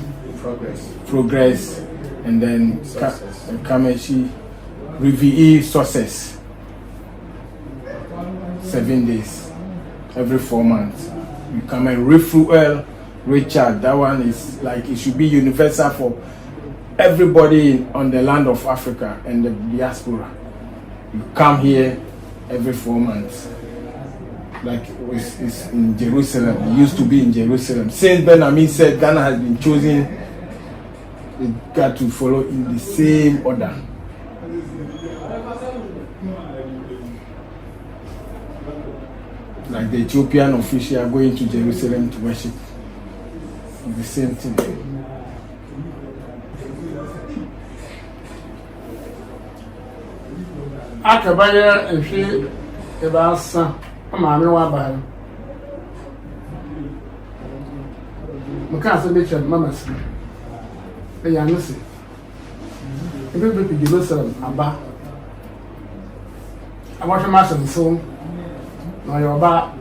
progress, and then Kameshi, Revi'i, success. 7 days, every 4 months. You come and Refuel, Richard. That one is like it should be universal for everybody on the land of Africa and the diaspora. You come here every 4 months. Like it's in Jerusalem. It used to be in Jerusalem. Saint Benjamin said Ghana has been chosen. It got to follow in the same order. Like the Ethiopian officials are going to Jerusalem to worship. It's the same thing. Akabaya and she about son, a mammy wabba. Macassa bitch and mamma's. The young Missy. If you be Jerusalem, Abba. I want a master soon. No, you're back.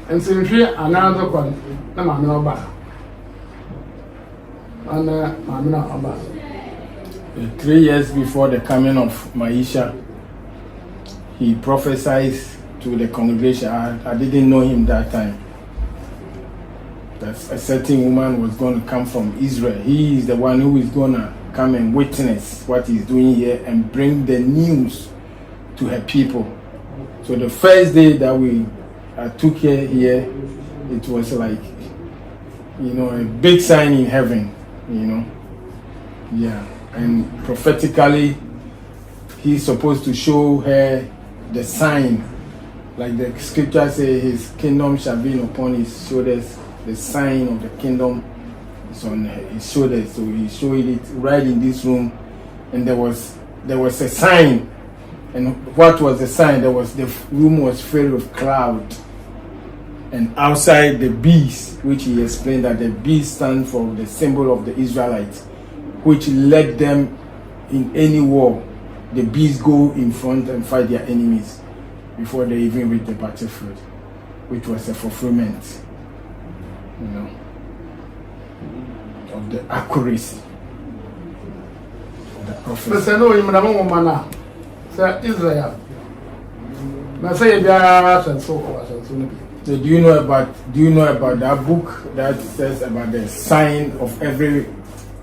And so if you another one, no, I'm not back. And I'm not back. 3 years before the coming of Maisha, he prophesied to the congregation. I didn't know him that time. That a certain woman was going to come from Israel. He is the one who is going to come and witness what he's doing here and bring the news to her people. So the first day that I took her here, it was like, a big sign in heaven, Yeah. And prophetically, he's supposed to show her the sign. Like the scripture says, his kingdom shall be upon his shoulders. The sign of the kingdom is on his shoulders. So he showed it right in this room. And there was a sign. And what was the sign? The room was filled with cloud. And outside the beast, which he explained that the beast stands for the symbol of the Israelites, which led them in any war. The beasts go in front and fight their enemies before they even reach the battlefield, which was a fulfillment, of the accuracy of the prophet. Israel. So do you know about that book that says about the sign of every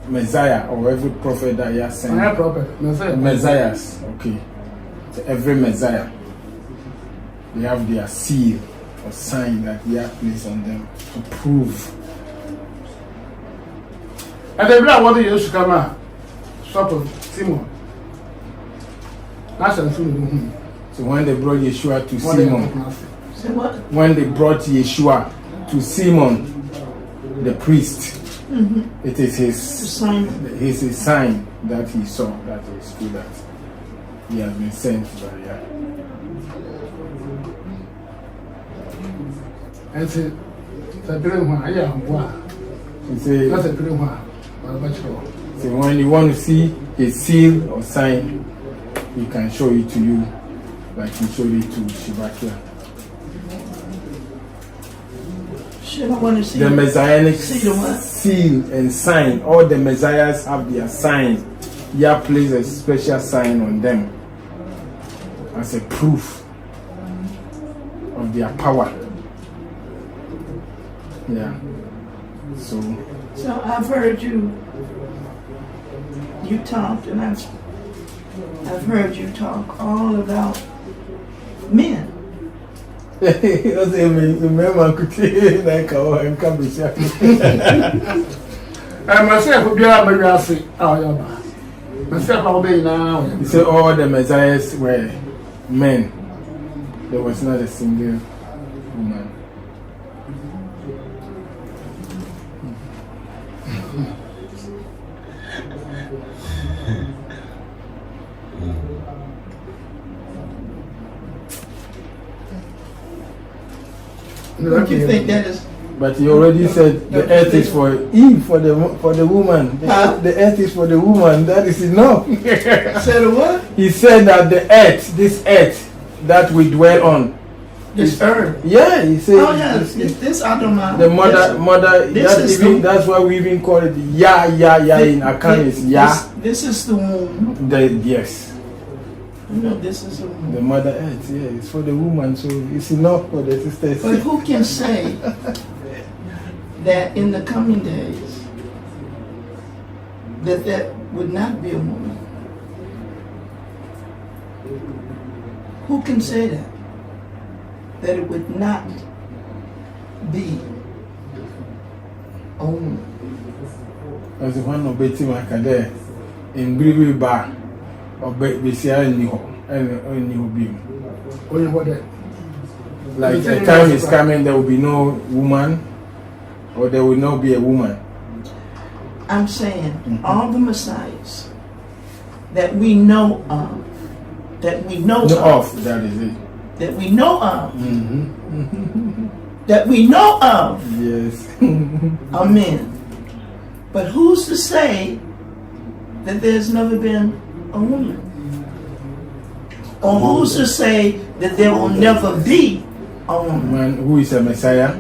Messiah or every prophet that he has sent? Messiahs, okay. So every Messiah, they have their seal or sign that he has placed on them to prove. And the blood wanted you to come out. Stop of Simon. That's soon. So when they brought Yeshua to Simon, when they brought Yeshua to Simon, the priest, it is his sign that he saw, that is true, that he has been sent by Yah. And say, so when you want to see a seal or sign, he can show it to you, like he showed it to Shibakia. Should I want to see the Messianic see the what? seal and sign. All the Messiahs have their sign. Yah places a special sign on them as a proof of their power. Yeah. So I've heard you talked, and I've heard you talk all about men. He said all the Messiahs were men. There was not a single woman. Don't you think that is? But he already said the earth is for Eve, for the woman. The earth is for the woman. That is enough. Said what? He said that the earth, this earth that we dwell on, this earth. Yeah, he said. Oh yeah, this I don't mind. The mother. That's why we even call it Ya in Akan is Ya. This is the womb. Yes. No, this is the womb. The mother earth. Yeah, it's for the woman, so it's enough for the sisters. But who can say that in the coming days that would not be a woman? Who can say that? That it would not be a woman? As the one of Betty Macade in Bribi Bar or Bessia and Niho and Niho Beam. Like the time is coming, there will be no woman, or there will not be a woman. I'm saying all the Messiahs that we know of, that we know of, that is it. That we know of, that we know of, yes, are men. But who's to say that there's never been a woman? Or who's to say that there will never be a woman? Man, who is a Messiah?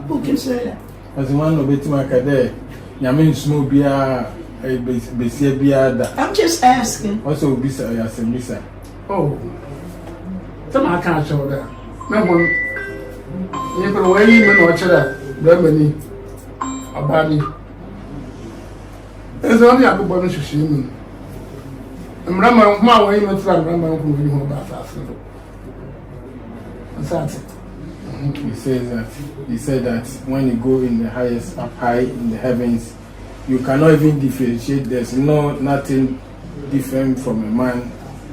Who can say that? As the one of Betty Macade, Nyame Snow Bia. I'm just asking. Also, Bisa. Oh, some I can't show that. Remember, you can weigh even watch that. Remedy, a body. There's only a good bonus to see me. And remember, my way, you remember who you know about that. That's it. He said that when you go in the highest, up high in the heavens, you cannot even differentiate. There's nothing different from a man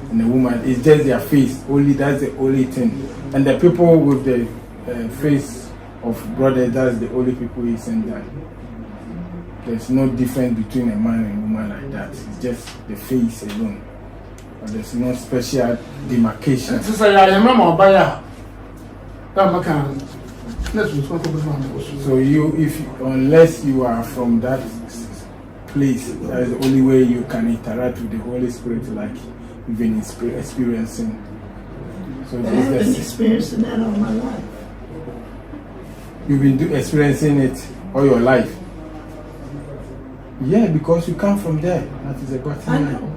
and a woman. It's just their face. Only that's the only thing. And the people with the face of brothers, that's the only people he sent down. There's no difference between a man and a woman like that. It's just the face alone. But there's no special demarcation. So unless you are from that place, that is the only way you can interact with the Holy Spirit, like you've been experiencing. So I've been experiencing that all my life. You've been experiencing it all your life. Yeah, because you come from there. That is a bottom line. I know.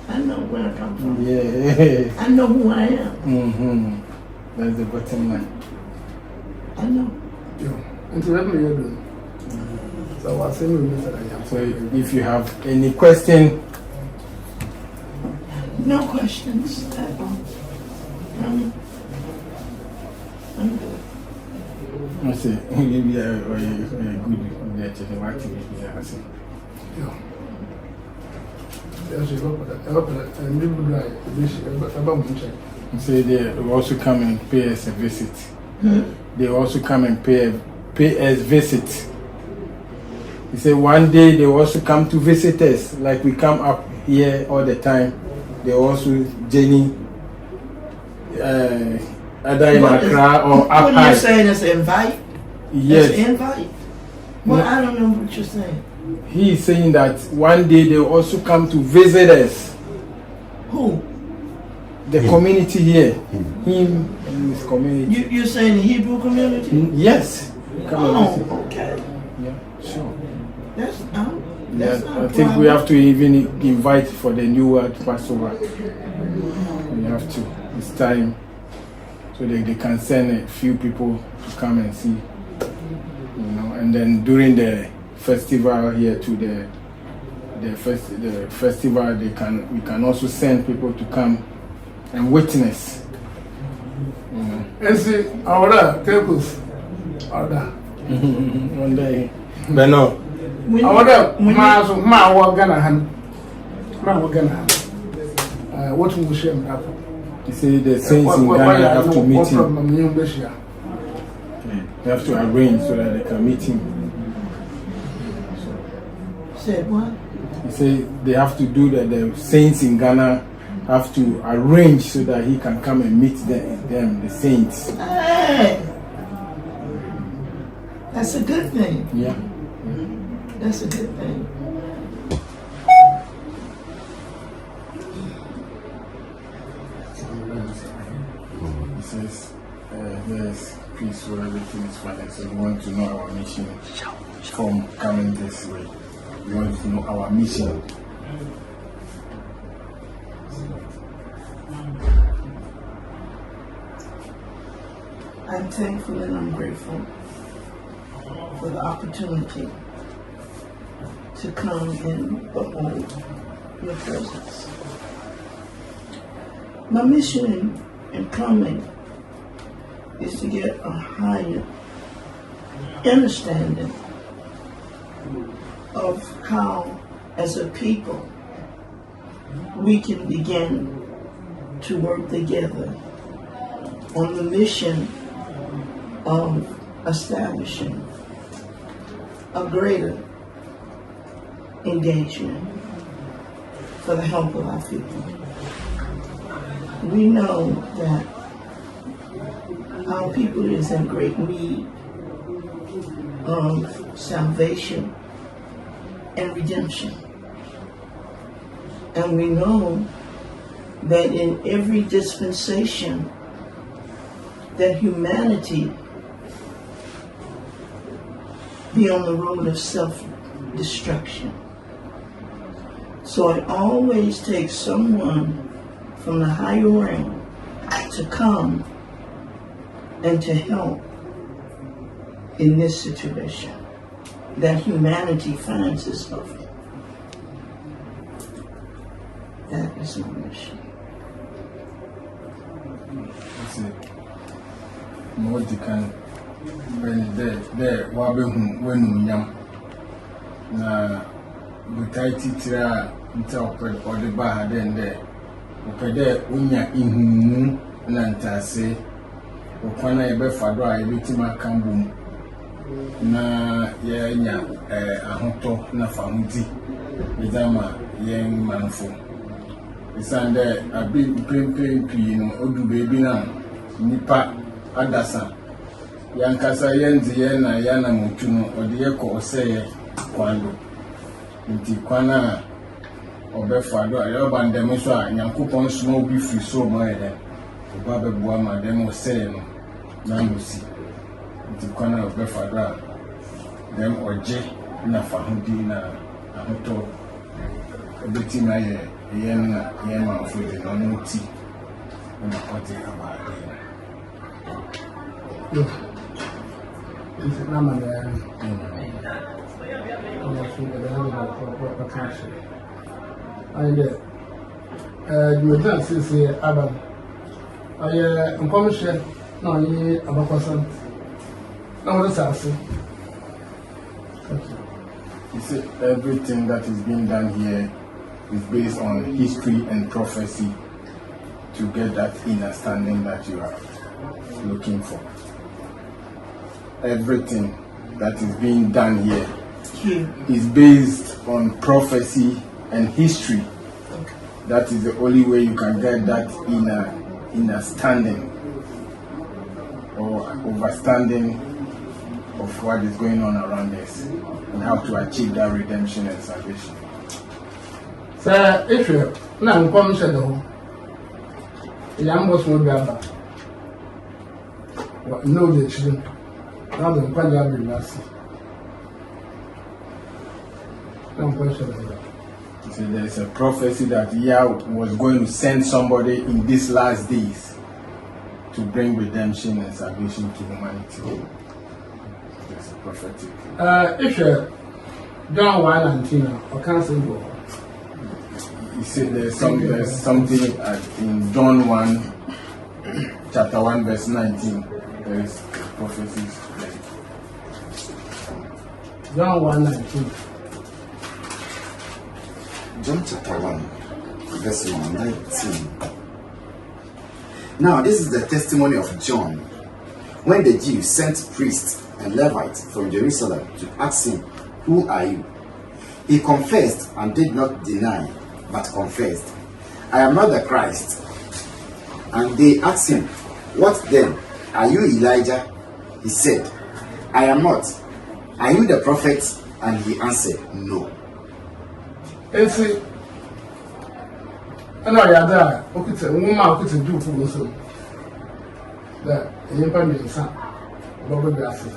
I know where I come from. Yeah. I know who I am. That's the bottom line. I know. So if you have any question. No questions at all. I'm good. I see. Maybe a good say they will also come and pay us a visit. They will also come and pay us visit. He said one day they will also come to visit us, like we come up here all the time. They also journey either in Accra or up high. What you're saying is invite? Yes. It's invite? Well, no. I don't know what you're saying. He is saying that one day they will also come to visit us. Who? the community here, him and his community. You're saying the Hebrew community? Yes. Oh, okay. Yeah, sure. That's I think we have to even invite for the new world Passover. We have to. It's time, so they can send a few people to come and see. And then during the festival here to the festival, we can also send people to come and witness. And see, our tables order. One day, but no. Order, ma wa Ghana han. What will shame happen? You see, the saints in Ghana have to meet him. They have to arrange so that they can meet him. Said what? He said they have to do that. The saints in Ghana have to arrange so that he can come and meet them, the saints. Hey, that's a good thing. Yeah. That's a good thing. He says, yes, peaceful, everything is fine. So we want to know our mission from coming this way. We want to know our mission. I'm thankful and I'm grateful for the opportunity to come and behold your presence. My mission in coming is to get a higher understanding of how, as a people, we can begin to work together on the mission of establishing a greater engagement for the help of our people. We know that our people is in great need of salvation and redemption. And we know that in every dispensation that humanity be on the road of self-destruction. So it always takes someone from the higher realm to come and to help in this situation that humanity finds itself in. That is my mission. That's it. More you can when there when yam na butaiti tira nta opede ba ha den there opede unya ihumu na ntase okwana ebe fado a ebetima kambum na ye nya ahoto na famudi bizama ye manfo isande abi pempi no odu bebi na nipa adasa yankasa yenzi yena yana mutuno odiye ko oseye kwando nti kwana obefado ayoba ndem so a nyankopon suma obi free so ma yede oba bebua ma dem oseye no na musi nti kwana obefado a dem oje na fahudi na ahoto obeti na ye yena yema afudi no nuti na kote abade. Is it not my man? I'm not sure that I have a potential. I did. You can't see Adam. I am commissioned. No, you are a person. No, what is that? You see, everything that is being done here is based on history and prophecy to get that understanding that you are looking for. Everything that is being done here is based on prophecy and history. That is the only way you can get that inner standing or understanding of what is going on around us and how to achieve that redemption and salvation. Sir, if you now come to the home, young boss will be about. What no, the children. Now the Panya will last. No question about that. So there is a prophecy that Yawoh was going to send somebody in these last days to bring redemption and salvation to humanity. There's a prophetic. If you're John 1:19, or can't say go. You see, there's something in John 1, chapter 1, verse 19. There is prophecies. John 1:19. John chapter 1, verse 19. Now, this is the testimony of John when the Jews sent priests and Levites from Jerusalem to ask him, "Who are you?" He confessed and did not deny, but confessed, "I am not the Christ." And they asked him, "What then? Are you Elijah?" He said, "I am not." "Are you the prophet?" And he answered, "No." And see, I know you're there. Okay, so woman could do for us. That you can be son, Bobby Gassi.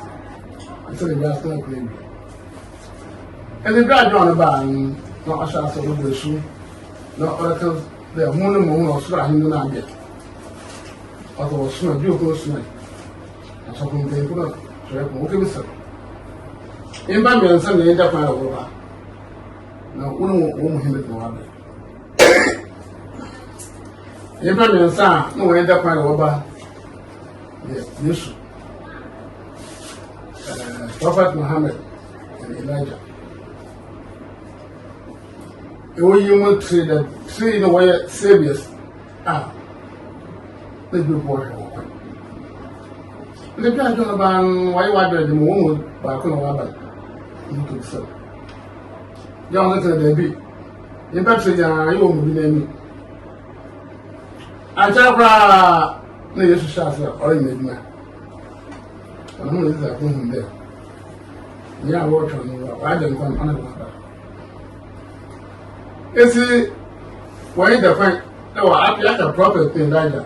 I said, the gas not baby. And the guy John about not a shot of the shoe, not other the moon or straw in the night. Otherwise, soon a deal goes to me. And something they put up. So I can okay, sir. In Bambi and Sunday, ain't that my over. Now, one him at one. In Bambi and Son, no, ain't that my over. Yes, Prophet Muhammad and Elijah. You want to that three in a way saviors are the good boy. The guy don't about why the moon by Kuno. You could say. John little baby. In fact, you won't be named. I tell her, no, you should shout or in the man. I don't know if I come there. Yeah, watch on you. I don't come on another. You see, when the fight, no, I like a prophet in Elijah.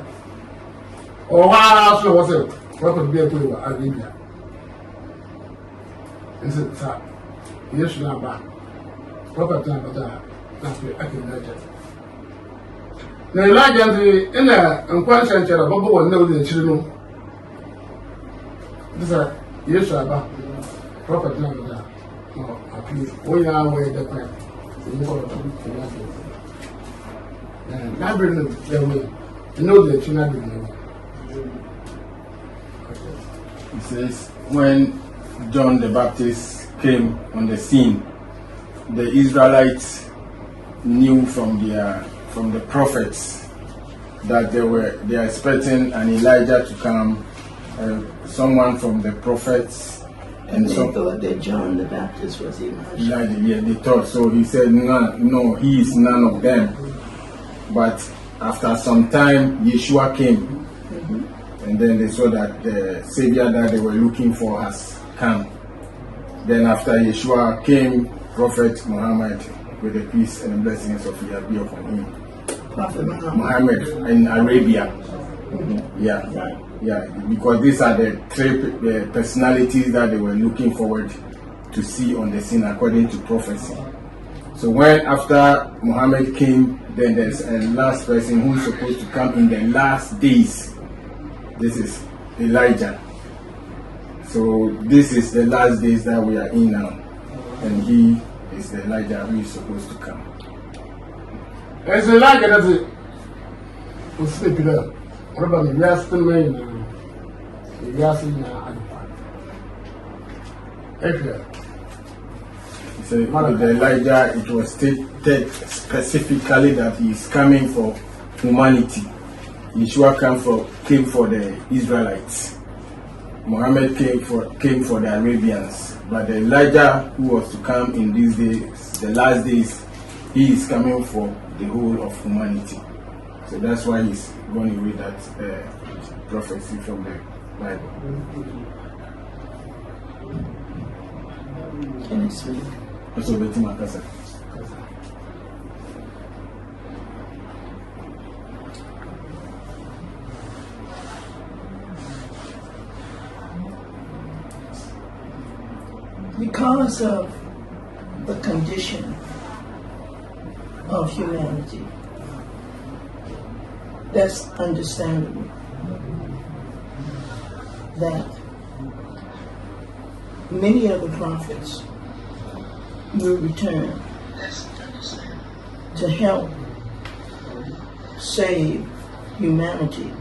Or how was it? Prophet be a to Arabia. And said, "Sir, you should not buy. Prophet time, but that's what I can Elijah." Now, Elijah, in the unconscious of Bobo, will know the children. This is you should buy. Prophet time, but no, I feel we are away the time. And I bring them way. You know the children. It says, when John the Baptist came on the scene, the Israelites knew from the prophets that they are expecting an Elijah to come, someone from the prophets. And they thought that John the Baptist was Elijah. Yeah, they thought so. He said, no, he is none of them. But after some time, Yeshua came. And then they saw that the Savior that they were looking for has come. Then after Yeshua came, Prophet Muhammad, with the peace and the blessings of Yah be upon him. Prophet Muhammad in Arabia. Yeah. Right. Yeah, because these are the three personalities that they were looking forward to see on the scene according to prophecy. So when after Muhammad came, then there's a last person who is supposed to come in the last days. This is Elijah. So this is the last days that we are in now. And he is the Elijah who is supposed to come. As Elijah does it, we'll sleep it up. What about the last thing? So with Elijah, it was stated specifically that he is coming for humanity. Yeshua came for the Israelites. Muhammad came for the Arabians. But the Elijah who was to come in these days, the last days, he is coming for the whole of humanity. So that's why he's going to read that prophecy from the Bible. Can I speak? Also, Betty Makasa. because of the condition of humanity. That's understandable. That many of the prophets will return to help save humanity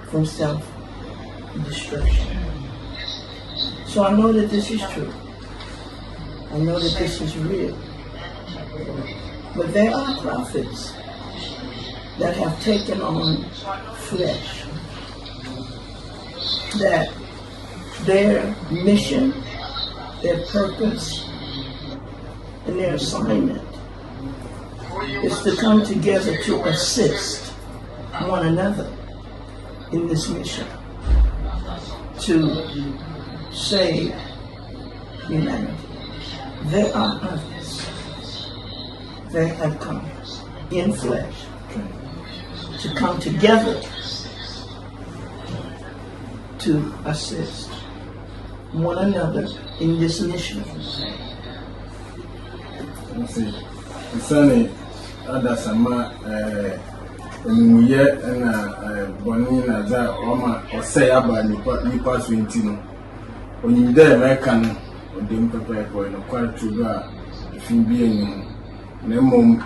from self-destruction. So I know that this is true. I know that this is real. But there are prophets that have taken on flesh, that their mission, their purpose, and their assignment is to come together to assist one another in this mission to save humanity. There are others that have come in flesh to come together to assist one another in this mission. Sunny, others sama muye na boni na za oma osay aba nipa 20 no onyimde America no odem pepe boy no kwatu a fin bi enyum na mom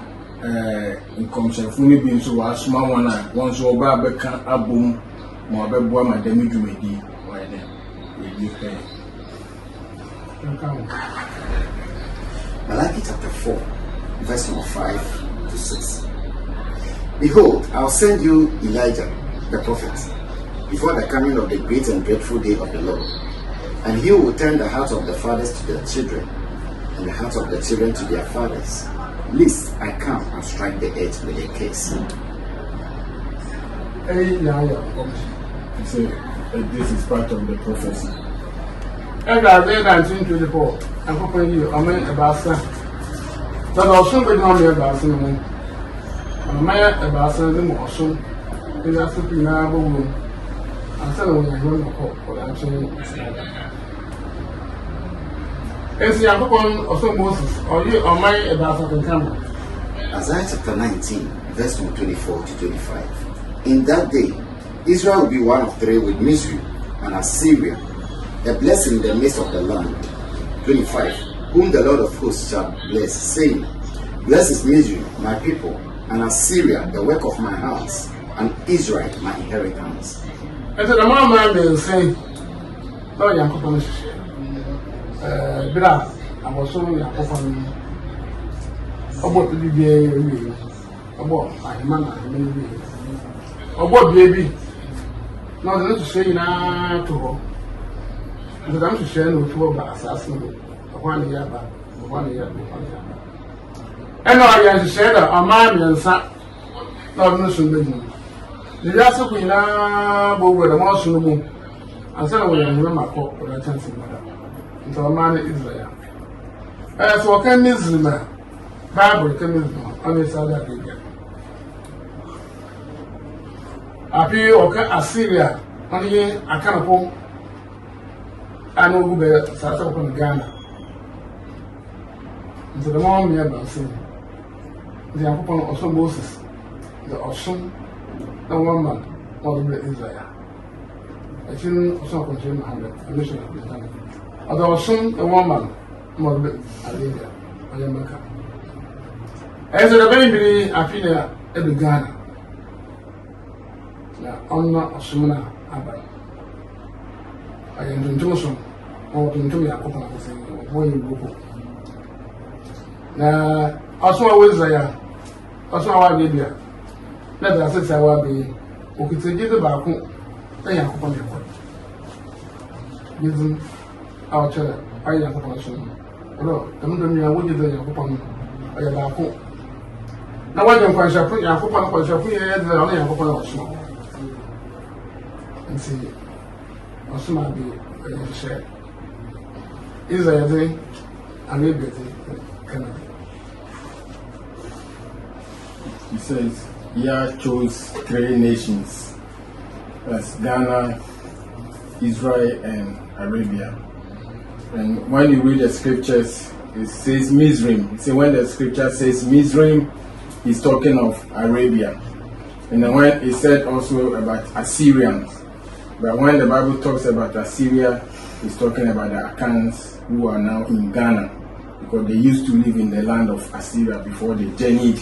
inkomshafu ni bi nso wa asoma wana won so oba abeka abom mo abeboa madam dwumedi why dem we pay. Malachi chapter 4, verse number 5 to 6. Behold, I'll send you Elijah, the prophet, before the coming of the great and dreadful day of the Lord. And he will turn the hearts of the fathers to their children, and the hearts of the children to their fathers, lest I come and strike the earth with a curse. So this is part of the prophecy. And I read 1924, and for you, I meant about some. But also, we don't hear about some. And I meant about some also. They are simply now a woman. And so when I run the court for that change. And see, I'm also Moses, or you are my about something coming. Isaiah chapter 19, verse 24 to 25. In that day, Israel will be one of three with Misri and Assyria, a blessing in the midst of the land. 25. Whom the Lord of hosts shall bless, saying, Blessed is Misri, my people, and Assyria, the work of my hands, and Israel, my inheritance. And so the man will say, Oh, young couple, Bra, I was so young couple. About the baby, about my man, about baby. Now, the little say now to her. And I'm to share no two about assassin, 1 year back, 1 year back. And now I have to share that a man and son, not no soon. The last of we now over the most soon, and so we have my court for a chance in matter. Until a man is there. As for can miss the Bible can miss on the side of the Api oka Assyria, only a canopy. I know who be South African Ghana. So the mom never seen. The Apopon also Moses, the Oshun, the woman, or the Israel. I think also contain Muhammad, a mission of the time. Or the Oshun, the woman, or the Arabia, or Yamaka. As the baby, I feel at the Ghana. Now, I'm not Oshuna Abba. I am in Johnson, or to me, I open up saying, when you go. Now, also, I was there, also, I was there. Let us say, I will be, okay, to get the back, then I open the court. Using our child, I am upon soon. Although, I don't know what you do upon a back. Now, what you can put your foot on the head, and only a couple of small. And see. Also might be share. Is there a day and maybe Canada? He says, Yah chose 3 nations. That's Ghana, Israel, and Arabia. And when you read the scriptures, it says Mizraim. See, when the scripture says Mizraim, he's talking of Arabia. And then when it said also about Assyrians, but when the Bible talks about Assyria, it's talking about the Akans who are now in Ghana, because they used to live in the land of Assyria before they journeyed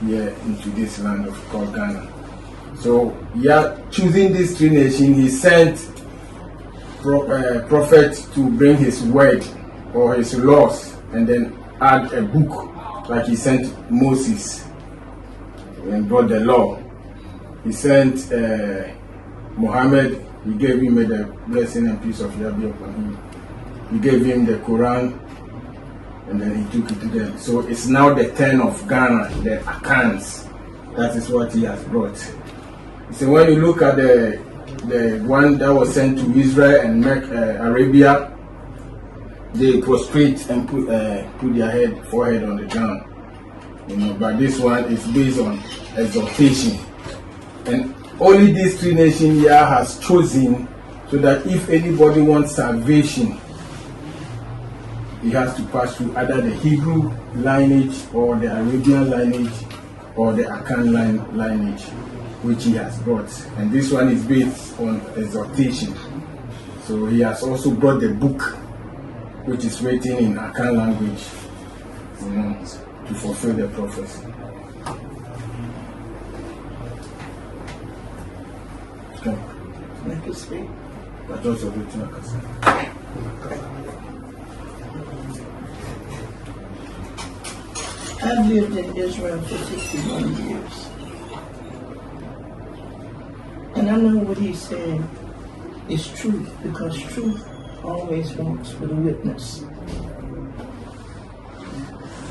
here into this land called Ghana. So, choosing these three nations, he sent prophet to bring his word or his laws, and then add a book, like he sent Moses and brought the law. He sent Muhammad. He gave him the blessing and peace of Yahweh upon him. He gave him the Quran, and then he took it to them. So it's now the turn of Ghana, the Akans. That is what he has brought. So when you look at the one that was sent to Israel and Arabia, they prostrate and put their forehead on the ground. But this one is based on exaltation. And only these three nations here has chosen, so that if anybody wants salvation, he has to pass through either the Hebrew lineage or the Arabian lineage or the Akan lineage, which he has brought. And this one is based on exaltation. So he has also brought the book, which is written in Akan language, to fulfill the prophecy. Make it speak. But also written I've lived in Israel for 61 years. And I know what he's saying is truth, because truth always walks with a witness.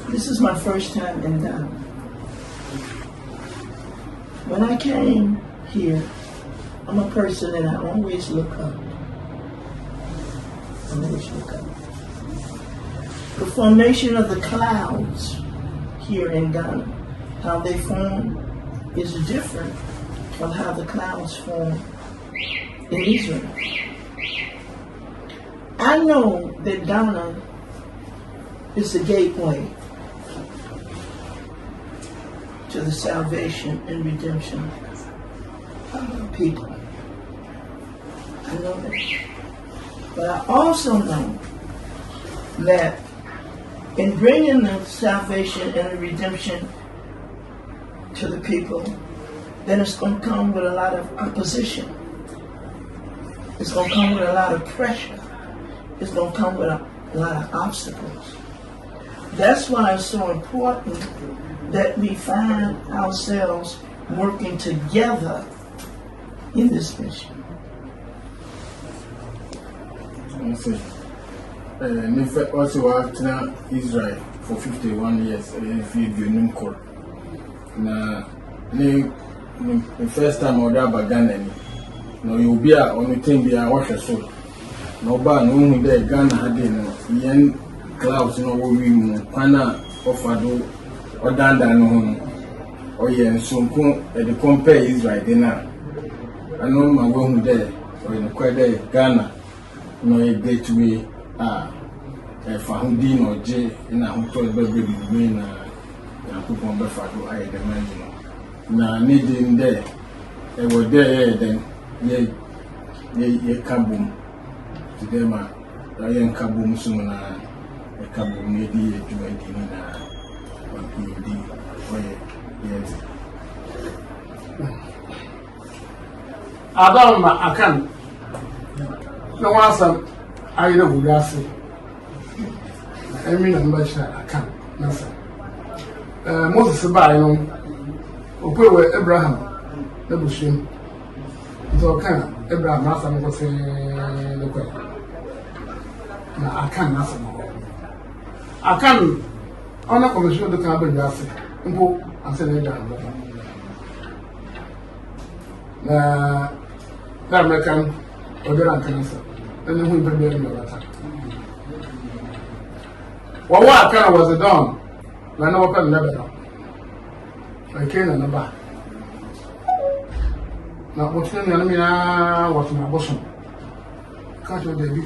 This is my first time in Ghana. When I came here, I'm a person and I always look up. Always look up. The formation of the clouds here in Ghana, how they form, is different from how the clouds form in Israel. I know that Ghana is the gateway to the salvation and redemption of our people. I know that. But I also know that in bringing the salvation and the redemption to the people, then it's going to come with a lot of opposition. It's going to come with a lot of pressure. It's going to come with a lot of obstacles. That's why it's so important that we find ourselves working together in this mission. Also, after Israel for 51 years, the first time I was Ghana, you'll be on the thing be a washer so. No ban, only there Ghana had yen clouds, no we pana offered or danda or yen soon the compare Israel dinner. I know my home there, or in quite there Ghana, no a gateway. Fahudin or J in a hotel baby between a coupon buffalo. I imagine. Now, needing there, they were there then, ye kaboom to them. I am kaboom soon. A kaboom, maybe a 20 yes. Adam Akan. No one I know who you say. I mean, I'm not sure I can't. Moses by no, where Abraham, the Bushim. So can Abraham, nothing was saying the way. Now I can't nothing. I can't. I'm not going to show the carbon gas. I said, now, that American or the cancer. And then we prepare your attack. What kind was it done? I know what never. I came in the back. Now, what's the enemy now? What's my bosom? Catch your baby.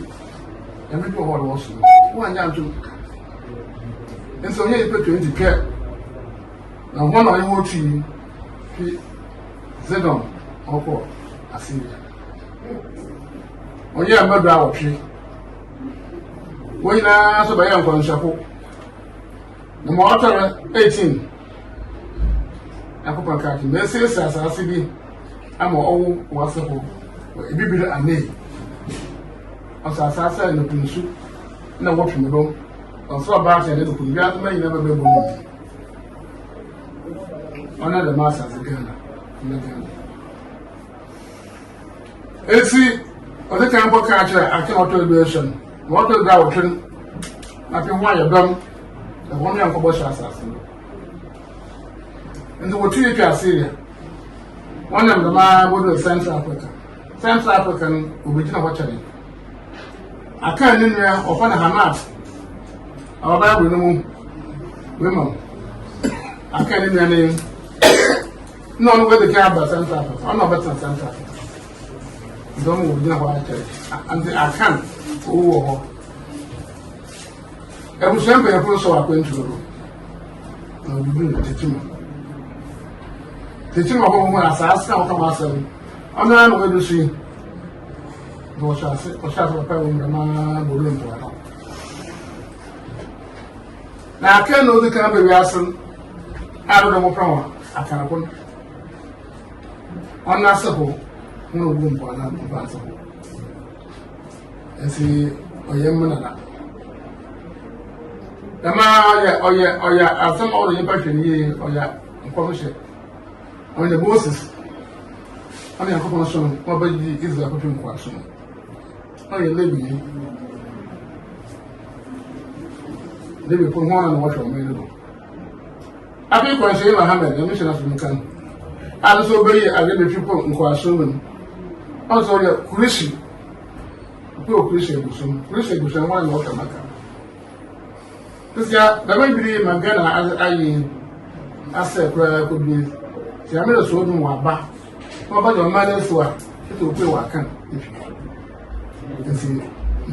and people who also. One young too. And so here you put 20 care. Now, one of them will see Zedon or Assyria. Oh, yeah, murder our tree. When I saw by young Conshapo, the mortar 18. I put a card in Messianic as I see. I'm all wonderful. If you be a name, as I said in the Pinsu, no watching the room, or so about a little Punjab may never be born. Another master again. And see, on the camp catcher, I cannot tell you. What will thou turn? I can wire them, the one young commercial assassin. And there were 2 years Syria. One of them was Central Africa. Central African original watching. Akan in there upon a Hamat. Our Bible women. Akan in their name. None where the cab by Central Africa. I'm not better Central Africa. Don't move in a white church. And the Akan. Oh, I was simply a person I went to the room. I will be teaching. Teaching my home when I asked how come I said, I'm not going to see. Or shall I say, or shall I pay when the man will learn to help. Now I can't know the kind of reaction. I don't know what problem I can't put. I'm not supposed to know room for another. And see, or young man. The man, or yeah, some other impression here, or yeah, information. On the Moses, I mean, a couple of songs, what about you is a couple of questions. Oh, you're living. They will put one and watch on me. I think when she Mohammed, the mission of Akan. I also be a little people in question. Also, the Christian. Christian Busham, one and water matter. This year, the way we live in Ghana, I said, could be the American soldier were back. What about your mother's work? It will be what I can. You can see,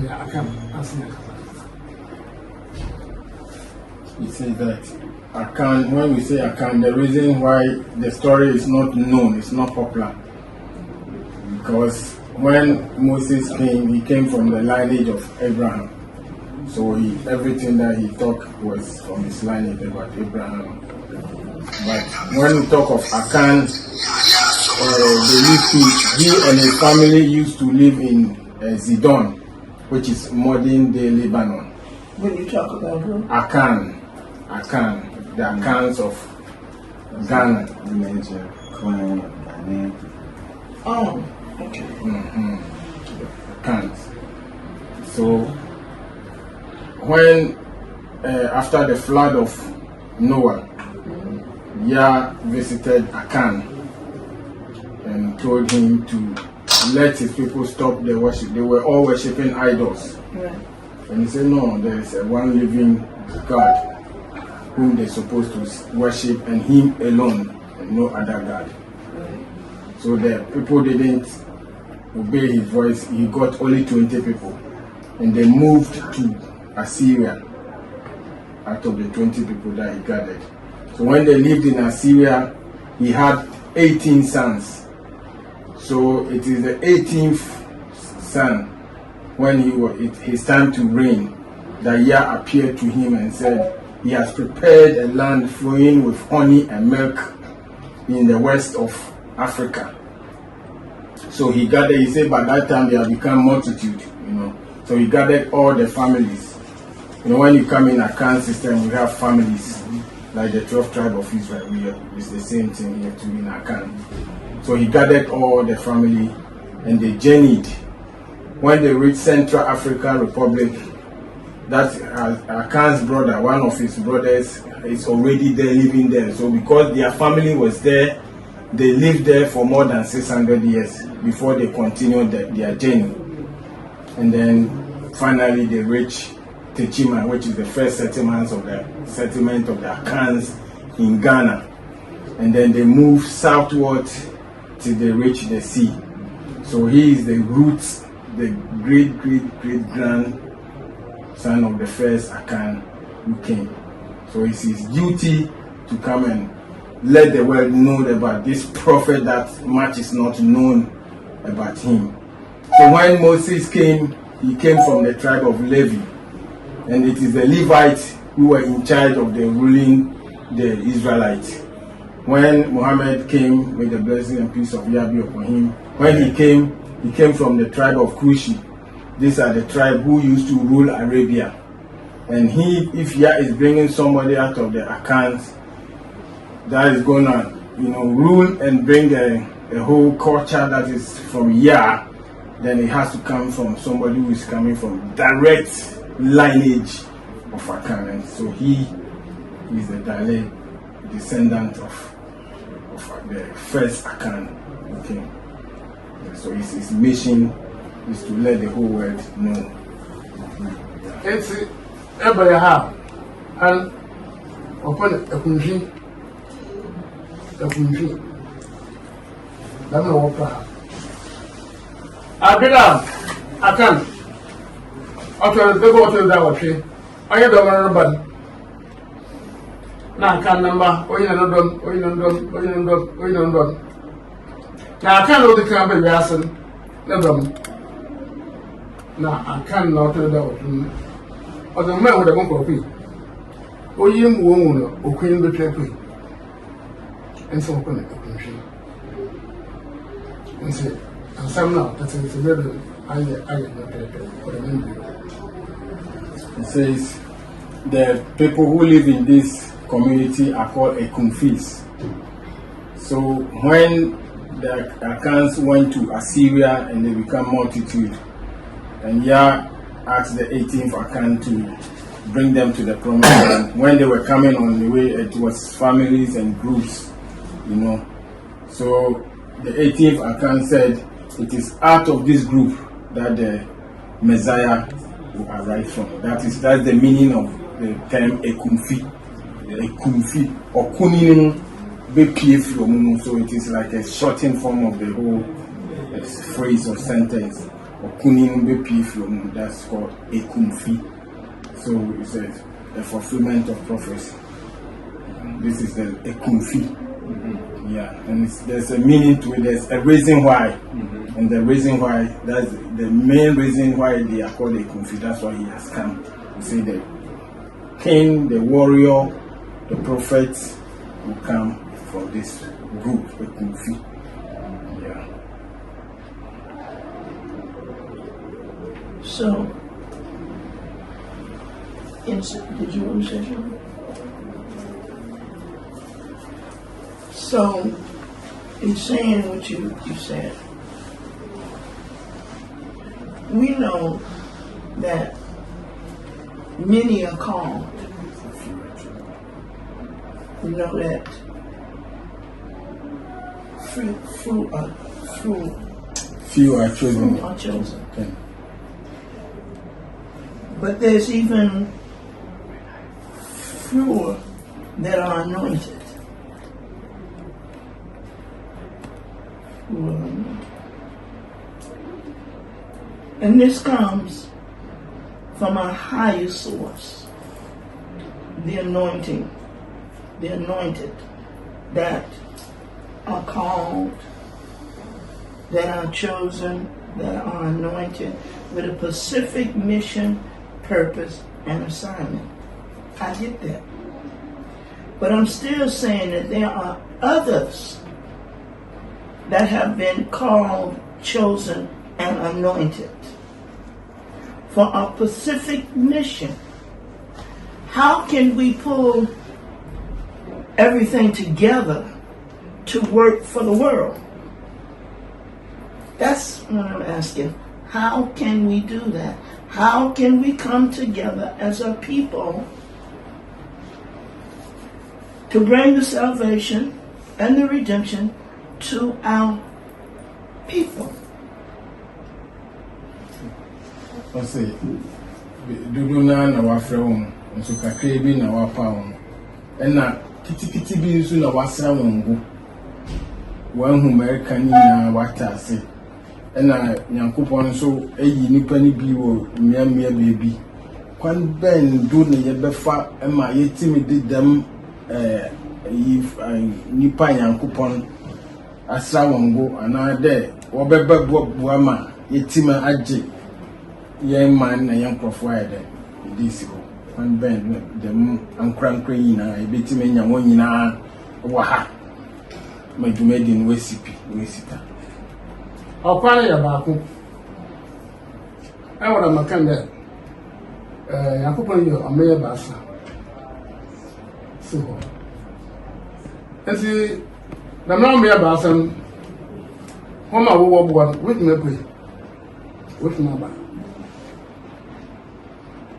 yeah, I can. I see it. You say that Akan, when we say Akan, the reason why the story is not known, it's not popular. Because when Moses came, he came from the lineage of Abraham. So everything that he talked was from his lineage about Abraham. But when we talk of Akan, he and his family used to live in Zidon, which is modern day Lebanon. When you talk about who? Akan, the Akans of Ghana. Oh, okay. Akans. So when after the flood of Noah, Yah visited Akan and told him to let his people stop the worship. They were all worshipping idols. Right. And he said, no, there is one living God whom they're supposed to worship, and him alone, and no other God. Right. So the people didn't obey his voice. He got only 20 people. And they moved to Assyria out of the 20 people that he gathered. So when they lived in Assyria, he had 18 sons. So it is the 18th son, when his time to reign, that Yah appeared to him and said, he has prepared a land flowing with honey and milk in the west of Africa. So he gathered, he said by that time they have become multitude, So he gathered all the families. When you come in Akan system, we have families, like the 12th tribe of Israel. It's the same thing here too in Akan. So he gathered all the family and they journeyed. When they reached Central African Republic, that's Akan's brother, one of his brothers, is already there, living there. So because their family was there, they lived there for more than 600 years before they continued their journey. And then finally they reached Techima, which is the first settlement of the Akans in Ghana. And then they moved southward till they reached the sea. So he is the roots, the great grand son of the first Akan who came. So it's his duty to come and let the world know about this prophet that much is not known about him. So when Moses came, he came from the tribe of Levi, and it is the Levites who were in charge of the ruling the Israelites. When Muhammad came, with the blessing and peace of Yahweh upon him, when he came from the tribe of Kushi. These are the tribe who used to rule Arabia. And if Yah is bringing somebody out of the Akans, that is going to, rule and bring a whole culture that is from Yah, then it has to come from somebody who is coming from direct lineage of Akan. And so he is the direct descendant of the first Akan. Okay. So his mission is to let the whole world know. It's Abraham and upon a country. That's not what Akan. After the go to that tree, I had a rubber. Now, Akan number, now, I can't know the camp of Yasin. Now, I can't not tell that. Or the man with a bump of pee. Or you won't, or queen the tree. And so open a country. And say, and some now, that's a little. I It says the people who live in this community are called Ekumfis. So when the Akans went to Assyria and they become multitude, and Yah asked the 18th Akan to bring them to the promised land. When they were coming on the way, it was families and groups, So the 18th Akan said, it is out of this group that the Messiah will arrive from. That's the meaning of the term Ekumfi. Ekumfi or Kunin Bepief. So it is like a shortened form of the whole phrase or sentence. Or Kunin Bepief, that's called Ekumfi. So it says the fulfillment of prophecy. This is the Ekumfi. Yeah, and there's a meaning to it, there's a reason why. And the reason why, that's the main reason why they are called a Ekumfi. That's why he has come. You see, the king, the warrior, the prophets will come from this group, the Ekumfi. Yeah. So, did you want to say something? So, in saying what you said, we know that many are called. We know that few are chosen. Okay. But there's even fewer that are anointed. And this comes from a higher source, the anointing, the anointed that are called, that are chosen, that are anointed with a specific mission, purpose, and assignment. I get that. But I'm still saying that there are others that have been called, chosen, and anointed for a specific mission. How can we pull everything together to work for the world? That's what I'm asking. How can we do that? How can we come together as a people to bring the salvation and the redemption to our people? I say, do na wafre won, nso kakra bi na wapa won. Na kitikiti bi nso na wasra won go. Wan hu America ni na watase. Na Nyankopon nso eyi nipa ni bi wo miamia bebi kwan ben do ne yebefa ema yetimi di dem nipa Nyankopɔn asra wongo anade wobeba buabu ma yetima agye yen man na yankrofo ayede disi ho kwan ben dem Ɔkrɔnkrɔnyi na ebetimi nya won nyina wo ha madumedi no wesipi wesita Ọkwan ya baako. Awara makanda Yakupon yo ameye basa. So. Esi na me basa homa wo bo with me pray. With my ba.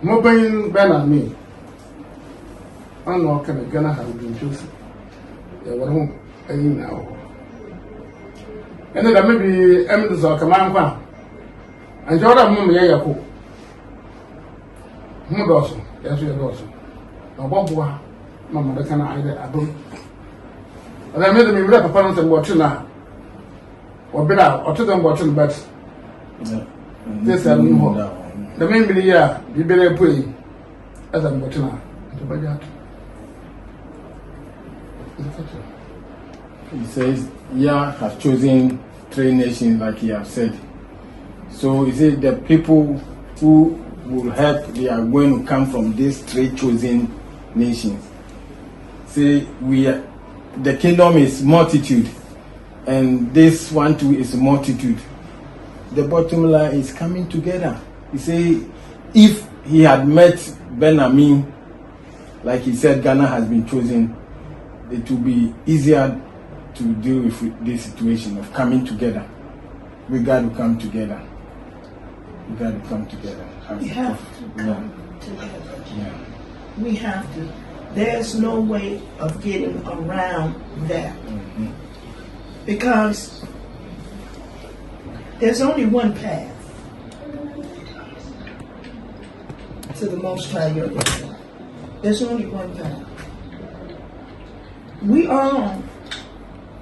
Mo ben me. Ano kana gana ha bin choose. Ya waro ayi na o. Ene da maybe em do kama nkwa. And Jordan mum ya yako. Mu doso, yaso ya doso. Na bobwa mama da kana aide abum. Ada me me bra papa no se mbotu na. Obira otodo mbotu but. This am no. The main be ya bi bere pui. Ada mbotu na. To baja. He says, Yah has chosen 3 nations, like he has said. So he said the people who will help, they are going to come from these 3 chosen nations. See, the kingdom is multitude, and this one too is multitude. The bottom line is coming together. He say, if he had met Benjamin, like he said, Ghana has been chosen, it will be easier to deal with this situation of coming together. We got to come together. We got to come together. We have to come together. Yeah. We have to. There's no way of getting around that. Because there's only one path to the Most High your God. There's only one path. We all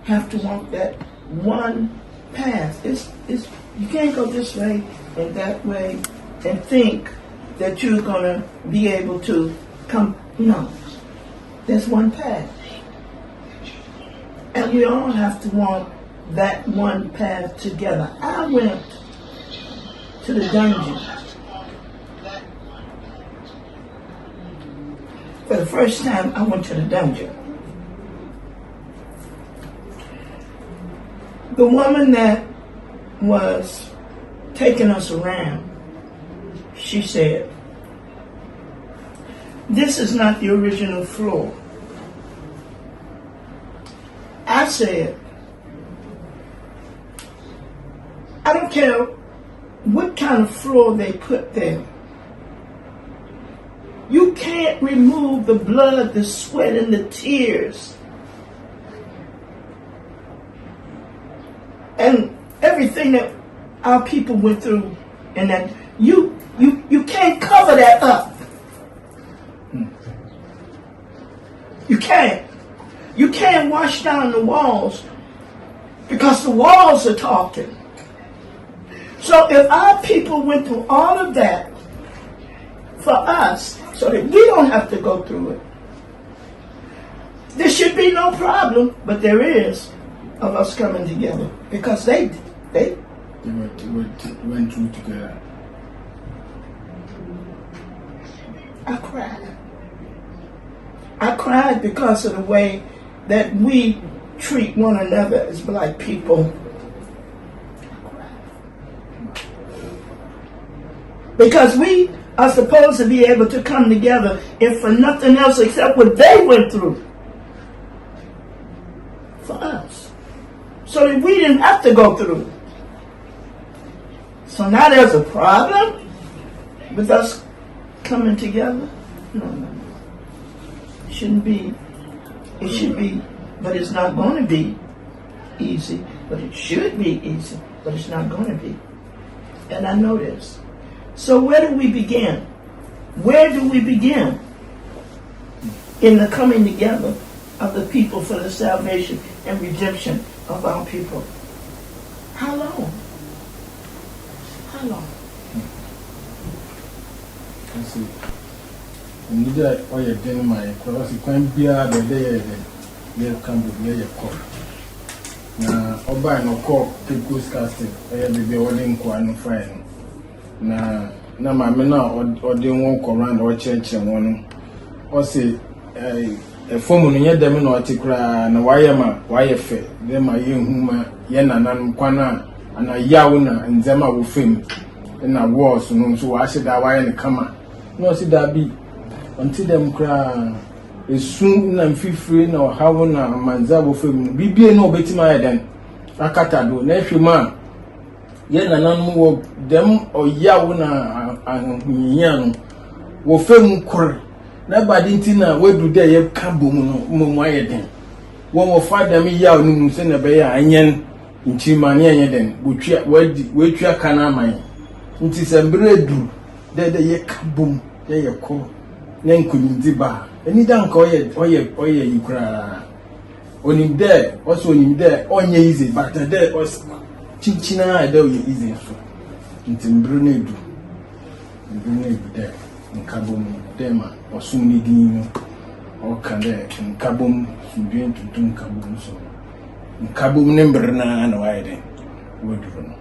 have to walk that one path. You can't go this way and that way and think that you're gonna be able to come. No, there's one path, and we all have to walk that one path together. I went to the dungeon for the first time. I went to the dungeon. The woman that was taking us around, she said, "This is not the original floor." I said, "I don't care what kind of floor they put there. You can't remove the blood, the sweat, and the tears and everything that our people went through, and that you can't cover that up. You can't. You can't wash down the walls because the walls are talking. So if our people went through all of that for us, so that we don't have to go through it, there should be no problem, but there is, of us coming together, because they went through together. I cried because of the way that we treat one another as black people. Because we are supposed to be able to come together, if for nothing else except what they went through, for us, so that we didn't have to go through. So now there's a problem with us coming together? No. It shouldn't be. It should be, but it's not going to be easy. But it should be easy, but it's not going to be. And I know this. So where do we begin? Where do we begin? In the coming together of the people for the salvation and redemption of our people. How long? How long? see. And neither or your den my cross, you can't be a day, you come with me, your court. Now, or buy no court, take goose casting, I be the only one fine. Now, my men or they won't go around or church and one. Or say, a form in your demon or take cry, and why am I? Why a fair? Then my young woman, Yana and Kwana, and a Yauna and Zema will film. And I was, so I said, I why in the camera. No, see that be until them cry. It's soon and feel free or how on a manzabo film. Be no betty my then. Akatado, nephew man. Yen and none them or Yauna and Yan will film curry. Nobody dinner, where do they have Kabu Mumaya then? One will fight them yaw in Senabaya and yen in Chimania then, which you are canamine. It is a bread do, there they Kabum, they are called. Then couldn't ziba. Any damn call it, you cry. On him there, also on him there, on ye easy, but there was Chichina, I know you easy. It's in Brunedu. Brunedu there, in Kabum, Dema, or soon needing or can there, in Kabum, doing to do Kabum so. In Kabum number nine, why then? Would you know?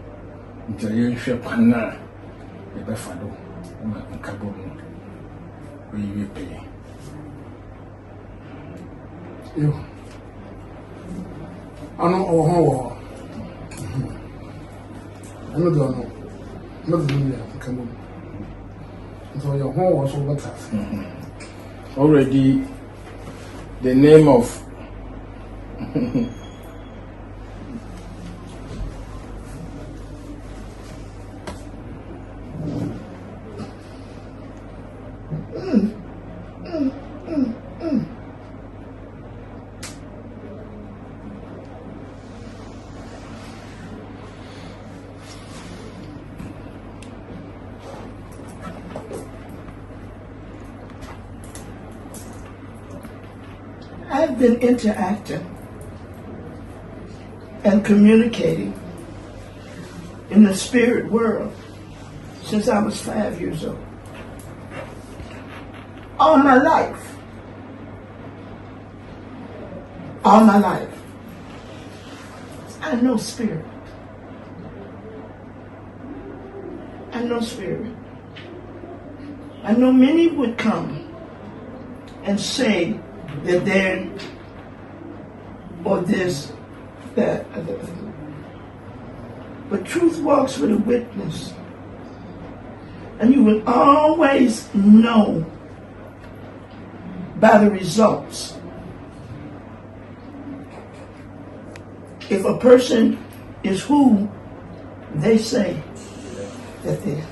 Until you shall pana, the Befado, in Kabum. We will pay. You. I know all. I don't know. Not the come on. So your home was over task. Already, the name of I've been interacting and communicating in the spirit world since I was 5 years old. All my life. All my life. I know spirit. I know spirit. I know many would come and say that they're or this, that. But truth walks with a witness. And you will always know by the results if a person is who they say that they are.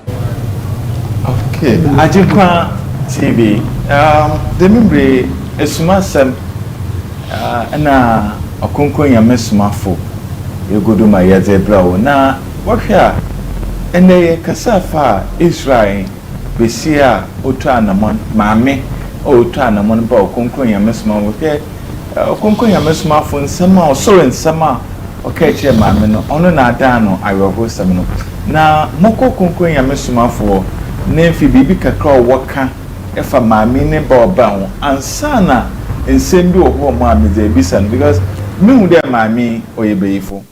Okay, Agyenkwa TV. The memory is Sumasem na Ɔkrɔnkrɔnyi Somafo. You go do my Yazebra. Na what here? And they Kasafa Israel Besia Otanamon Mame Otanamon Bow Ɔkrɔnkrɔnyi Somafo. Okay, Ɔkrɔnkrɔnyi Somafo and somehow so in summer. Okay, Chair Mamma, Ono Nadano, I will host some. Na Moko Ɔkrɔnkrɔnyi Somafo. Nemfi bibi kakra waka efa maami ne ba oba ho ansana ensem bi oho mo ameze bisa no because me hu de maami oyebeyifo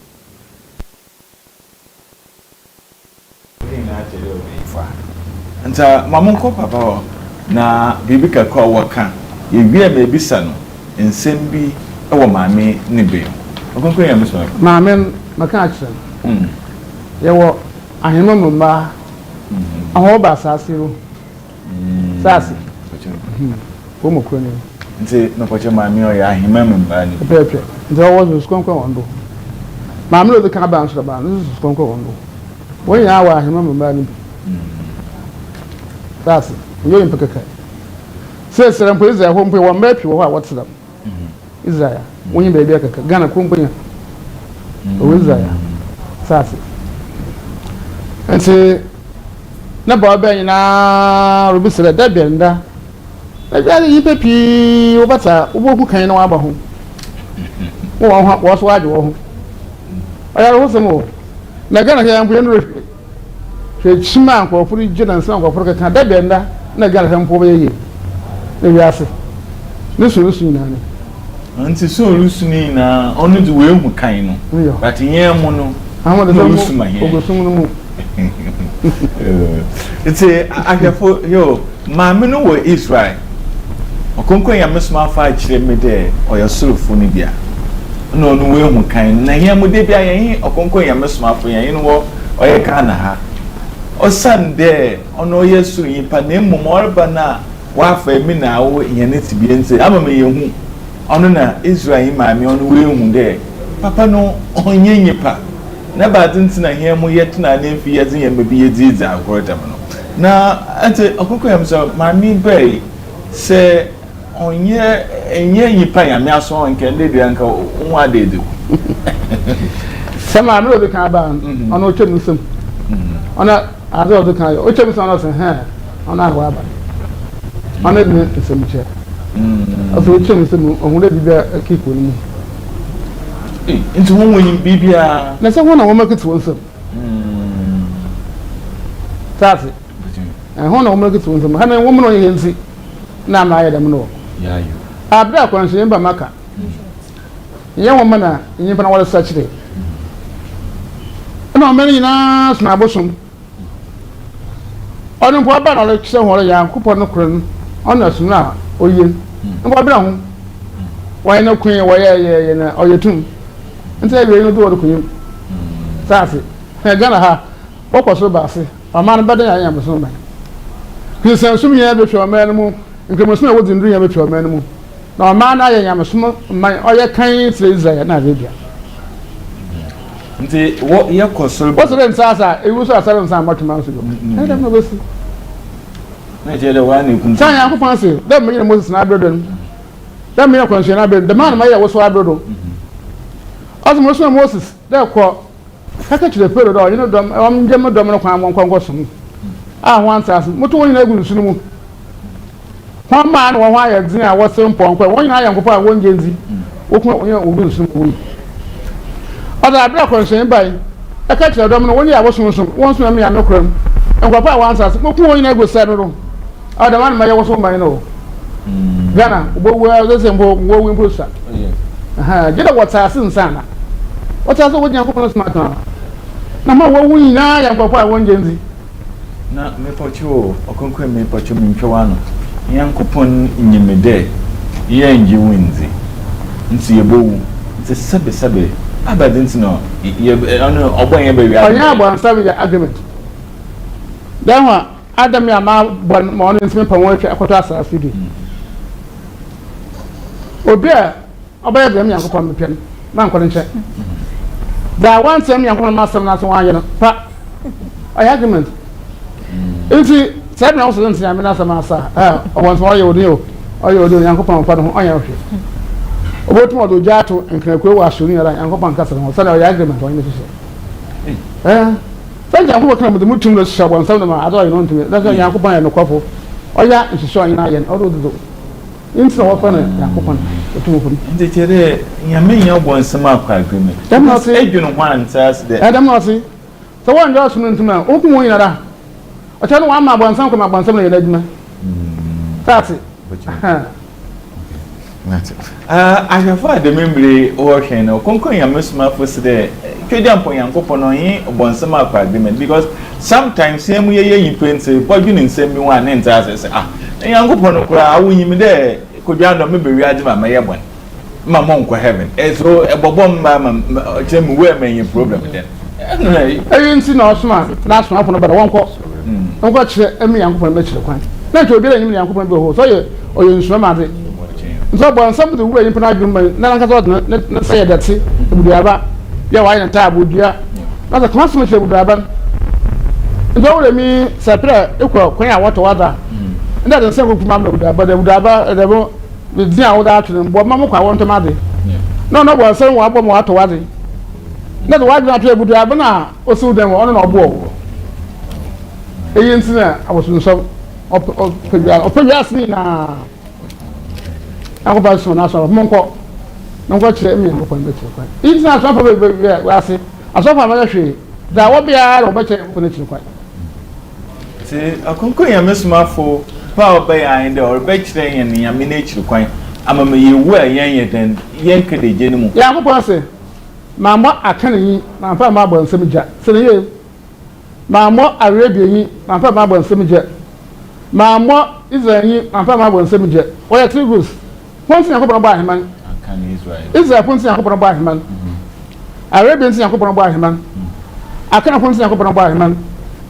anta mamonko papa ho na bibi kakra waka yewie me bisa no ensem bi ewo maami ne be Ɔkrɔnkrɔnyi Somafo maame maka akye yewo ahema mumba aho ba sasiro sasi wo mo kroni nti no poche maami o ya ahema mba ni pepe nti wo zo skonkon wondo maami lo de ka ba nso ba no skonkon wondo wo ya wa ahema mba ni sasi yo yin pekeka sesere mpo Israel ho mpo wo mapi wo ha wotsedam Israel wo yin ba bia kaka Ghana komponya o Israel sasi nti na ba ba nyina robisere da benda da bia yi pepi wo bata wo boku kan na wa ba ho wo so waje wo ho aya wo semo na Ghana ya mpo no hwe chima ko furu jina nsan ko furu kan da benda na gala hempo be ye na wiase ne so na ne nti so rusuni na onu de we hu kan no but yen mu no amade so rusuma yen ogosum no mu it's ahefo yo maame no wo Israel okonkon ya mesuma fa kire me de oyosorofo ni bia na onu we hu kan na yen mu de bia yen okonkon ya mesuma fa yen no wo oye kan na ha osande ono yesu yipa na mmom orba na wa fa mi na wo yen tibie nti ama me yehu ono na Israel maame ono we hu de papa no onye nyipa na ba tintina hia mu yetna na mfi yedin ya mebi yediza akorodam no na ante okoko yam so maame bai se onye enye nyipa ya me aso nke nde bia nka nwa dedu sama no be kan ba ono twem nsem ona azo do kan o twem so ono se ha ona wa ba ona de nsem che aso twem nsem ohun de bibia kiko ni mu into one when bibia na se wona wo make to nsem tati ho na wo make to nsem ha na wo mo ye nsi na ma ye dem no ya you abra kwanse mba maka ye wo mana yin pa na wala sa chire na o mere nyina sna bosom onu po ba na le kise ho le ya kupo no kro no ona suna oye mbo abra ho wa na kun wa ye na oyetum nti ebe no do kun saasi he gana ha okoso ba se ama no beda ya so ba kinsan sum ya be hwe ma no mu nkremosun na wodi ndu ya be hwe ma no mu na ama na ya nyamso man oye kan tire Israel na Arabia nti wo ye koso what's the sasa e wo so asare nsa matuma so go e dem no be si na je de wa ni kun san ya ko panse dem me Moses na abrodo dem me kwanse na abrodo the man ma ya wo so abrodo as Moses there ko kaka chire pero do you know dom am jema dom no kwa monkongo so one task moto won na egu sunu mu kwa ma na wo ya dzin a wo se mponkwa won na ya nkopɔ a won genzi wo ko won ogu sunu mu oda abra kwanse bai kaka chire dom no won ya wo sunu won sunu me ya no kram nkopɔ a one task mo ko won na egu se no oda man ma ya wo so man no Ghana bo wo ze mbo wo wi mposa gida wata sin sana wata so wonya ko smart na ma wo wi na ya nkopɔ a won genzi na me pocho okonkwe me pocho me ntwa no yankopon nyimede ye nji winzi nti yebowu nti sebe abadinti no ye ono obon ye be wi onya abon sabe ya agreement dan wa adam ya ma bon mo no nti me pa won atwa akoto asase di obi a obaya dem yankopon me pem na nkɔ nche da wan tem yankopon ma sam na so wan ye no pa oya agreement nti sabe na so nti ya me na sama asa ɔwon so ɔyɛ odi yankopon fa no ɔyɛ hwe obotum odo jato nkrakwe wa asori ara yankopon kasa no sɛ na ɔyɛ agreement ɔyɛ hye sɛ yankopon kana mu mutum no hye ɔbon sam no ma ado ɔyɛ no ntumi da sɛ yankopon yɛ no kwafo ɔyɛ nhyehyɛ ɔyɛ na yɛ ɔdo dodo nti na wɔfa no yankopon otum fo nti tere nyame nya obon sam akwa agreement dem na se edwunu ho antas de dem na se sɛ wɔn nja so no ntumi a okun wɔn yinara ɔkyɛ no wɔn ama abɔnsam kɔma abɔnsam na yɛ n'adwuma taate ahwefo a de membre o hwen no konkon ya mesuma fo se de twedi ampon yankopon no yin obonsam akwa agreement because sometimes him ye yipente bodwini nsem bi wa ne ntaase se yankopon no kura awunyim de kodwa no mebewi ade ma ye bon ma monko heaven so ebobom ma chemu we menye problem then nti na osuma na asuma afọ no bada wonko wonko kire emi yankopon be kire kwan na nti obi na nyim yankopon be ho so ye oye nsuma ma de nso bo nsam de wura yimpa na adwuma na nka so na say date buduaba ya wa ina ta budua na so class me buduaba ndo wura mi sapra ekwa kwan ya wato wada nda de nse ko kuma buduaba de bo de dia wo da atun bo ma mo kwa wonto ma de no bo nsam wa bo mo wato wade na de wadu atu buduaba na osu dem ono na obo eyi ntina abosu nso opegya asini na akoba so na so monko nko kire mi nko pon be kire kwa intina so fa be ase asofa ma hwe da wo bia ro be kire ko na kire kwa ti akonko ya mesumafo power by and or betray and Nyame nature kwan ama me ye wo yen den yen ka de genu mu ya ko say ma mo Akan yi na fa ma bo nsem gya se ye ma mo Arabia yi na fa ma bo nsem gya ma mo Israel yi na fa ma bo nsem gya o ya tribus ponsi yakobon ba heman Akan Israel ponsi yakobon ba heman Arabia ponsi yakobon ba heman Akan ponsi yakobon ba heman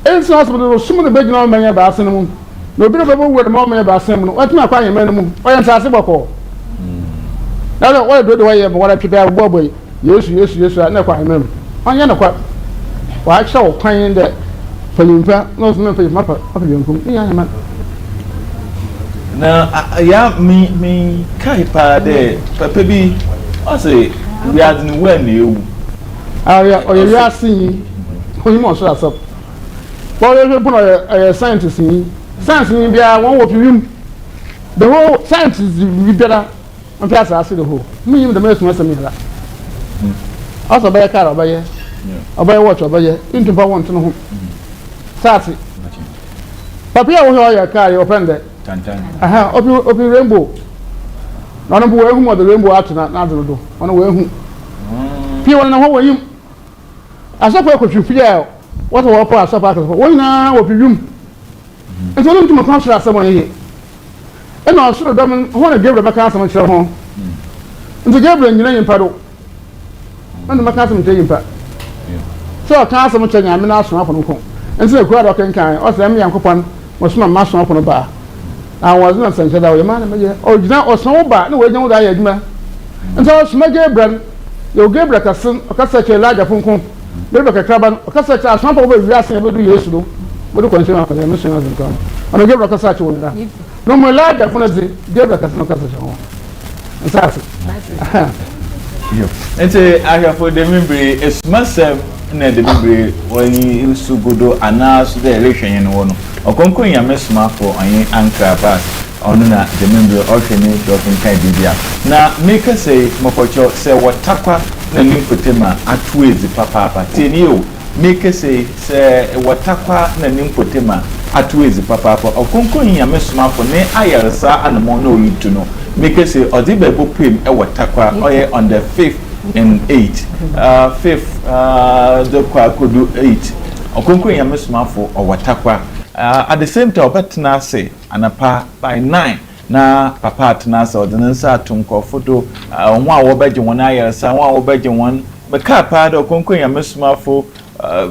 enso hospital sumu de begina manya ba asene mu no bi no be wo de manya ba asene mu no watuma kwa yeman mu o ya ntase boko na o do do ye mo wala pipa bo boy yesu na kwa yeman anya na kwa wa cha o kwan de fayimfa no so me fayimfa pa yankum ya yeman na ya mi kai pa de papa bi o say we are the one ewu ya o ye asin ko ni mo so asop well, you're scientists. Science in India, one what you the whole science is better. And plus, I see the whole. Me, the most must have that. Also, buy a car or buy a watch or buy a into one to know. Sassy. Papia will your car, you open that. Aha, open rainbow. None of whom the rainbow out to that, not to do. On the way home. People know how you. I saw what you feel. What will pass up after one now will be room. And so to my country as someone here. And also, I want to give Rebecca some show home. And to give them in paddle. And the Macassim taking part. So I can't so much I'm not up on the home. And so a crowd of kind, or Sammy and Coupon was my master up on the bar. I was not saying that your man, or not or so bad, no way, no, I admit. And so it's my Gabriel. You'll give like a son, or such a larger phone. Maybe like a craban, or such as some people we ask every years to do. What do you consider for the mission as a come? And I give like a such one. No more like that, give like a smoke as a home. And that's it. And say, I have for the memory, it's massive. The memory when you used to go to announce the election in one. Or conquer your Somafo and anchor back on the memory of the name of India. Now, make us say, Mokocho, say what Takwa and Nimpotema at the papa. Tell make us say what Takwa and Nimpotema at the papa. Or conquer your Somafo, ne Ayarsa and Mono you to know. Make us say, or the Bible prim a what Takwa or on the 5th and 8th. 5th, the Kwa could do 8. Or conquer your Somafo or what Takwa. At the same time, but now say, and a pa by 9. Na papa tenasa ordinance atunko photo nwa wo beje won ayarsa nwa wo beje won be ka pa do konkon ya Somafo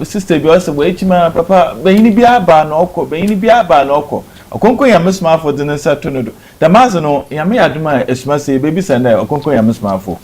sister bi ose we chima papa bayini bi aba na okọ bayini bi aba na okọ konkon ya Somafo ordinance tonodo da mazo no ya me aduma esuma se bebi sanda konkon ya Somafo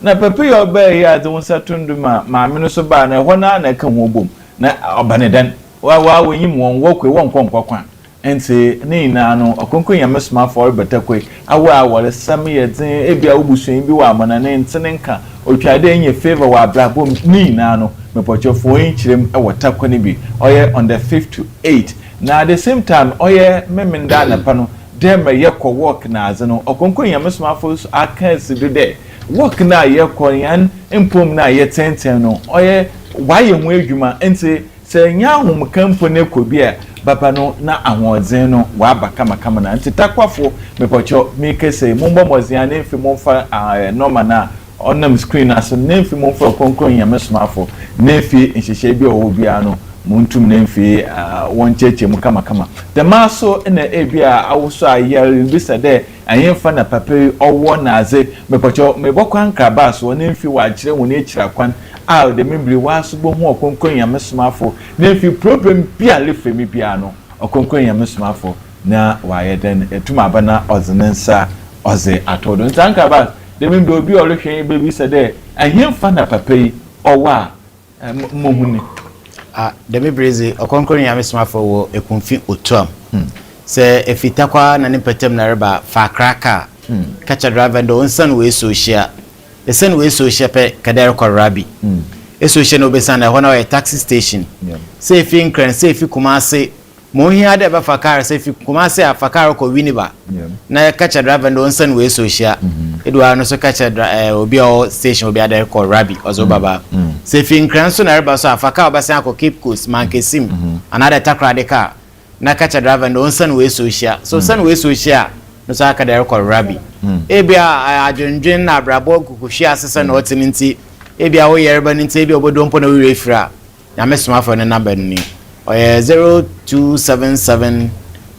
na papa yo be ya de won satundu ma me no so ba na ho na ka ho bom na obanedan wa wenyim won wokwe won konkon ente ne ina no okonkon ya Somafo betakwe awa wale sam ye den ebia obusuin bi wa amana ne ntene nka otwade enye favor wa abrabom ne ina no mepochofo enchirem e wotakwa ne bi oye on the 5th to 8th na at the same time oye memenda na pa no dem ye ko work na aze no okonkon ya Somafo Akan sidu de work na ye ko yan empom na ye tenten no oye waye ho adwuma ente se nya hom kampo ne ko bi a baba no na ahozen no wa ba kama na ntitakwafo mepocho make say mumbo mozia na mfi momfa normal na onam screen aso na mfi momfa konkon ya Somafo na mfi nhihye bi o bia no muntum na mfi won cheche mu kama the maso na ebia awoso ayer bisa de ayemfa na pape owo na aze mepocho mebokwan krabaso na mfi wa kire won ekira kwan a the membri was bo hu okonkon ya Somafo na mfi problem bia lefemi bia no okonkon ya Somafo na waye den etuma bana ozenensa oze atodo ntanka ba the membri obi olhwe bebi sede ahemfa na papai owa mohuni the membri okonkon ya Somafo wo ekunfi otuam se efitakwa na nipetem na reba fa kraka kacha driver ndo onsan we social the sen we social pe kadere korabi social no besan na hona we taxi station say fi nkran say fi Kumase mo hia de ba fakar say fi Kumase afakar ko winiba na kacha driver ndo onsan we social edwa no so kacha obi o station obi adere korabi ozo baba say fi nkran so na reba so afakar obasan ko Cape Coast mankesim another takra de car na catch a driver no son we social so son we social no so aka there call rabbi ebia adwendwen na abrabo kukuhwe asese na otinti ebia wo yereba nti ebia obodo mpo na we refra Nyame Somafo ne number ni 0277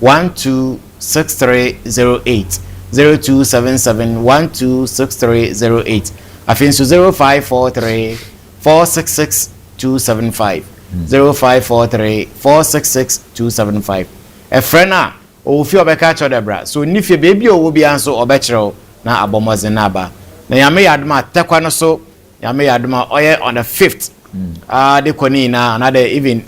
126308 0277126308 afin so 0543 466 275 0543 466 275 a friend o fi obeka cho debra so nifie baby o bi anso obekere na abomoze na aba na Nyame yadoma tekwa no so Nyame yadoma oye on the 5th the koni na another even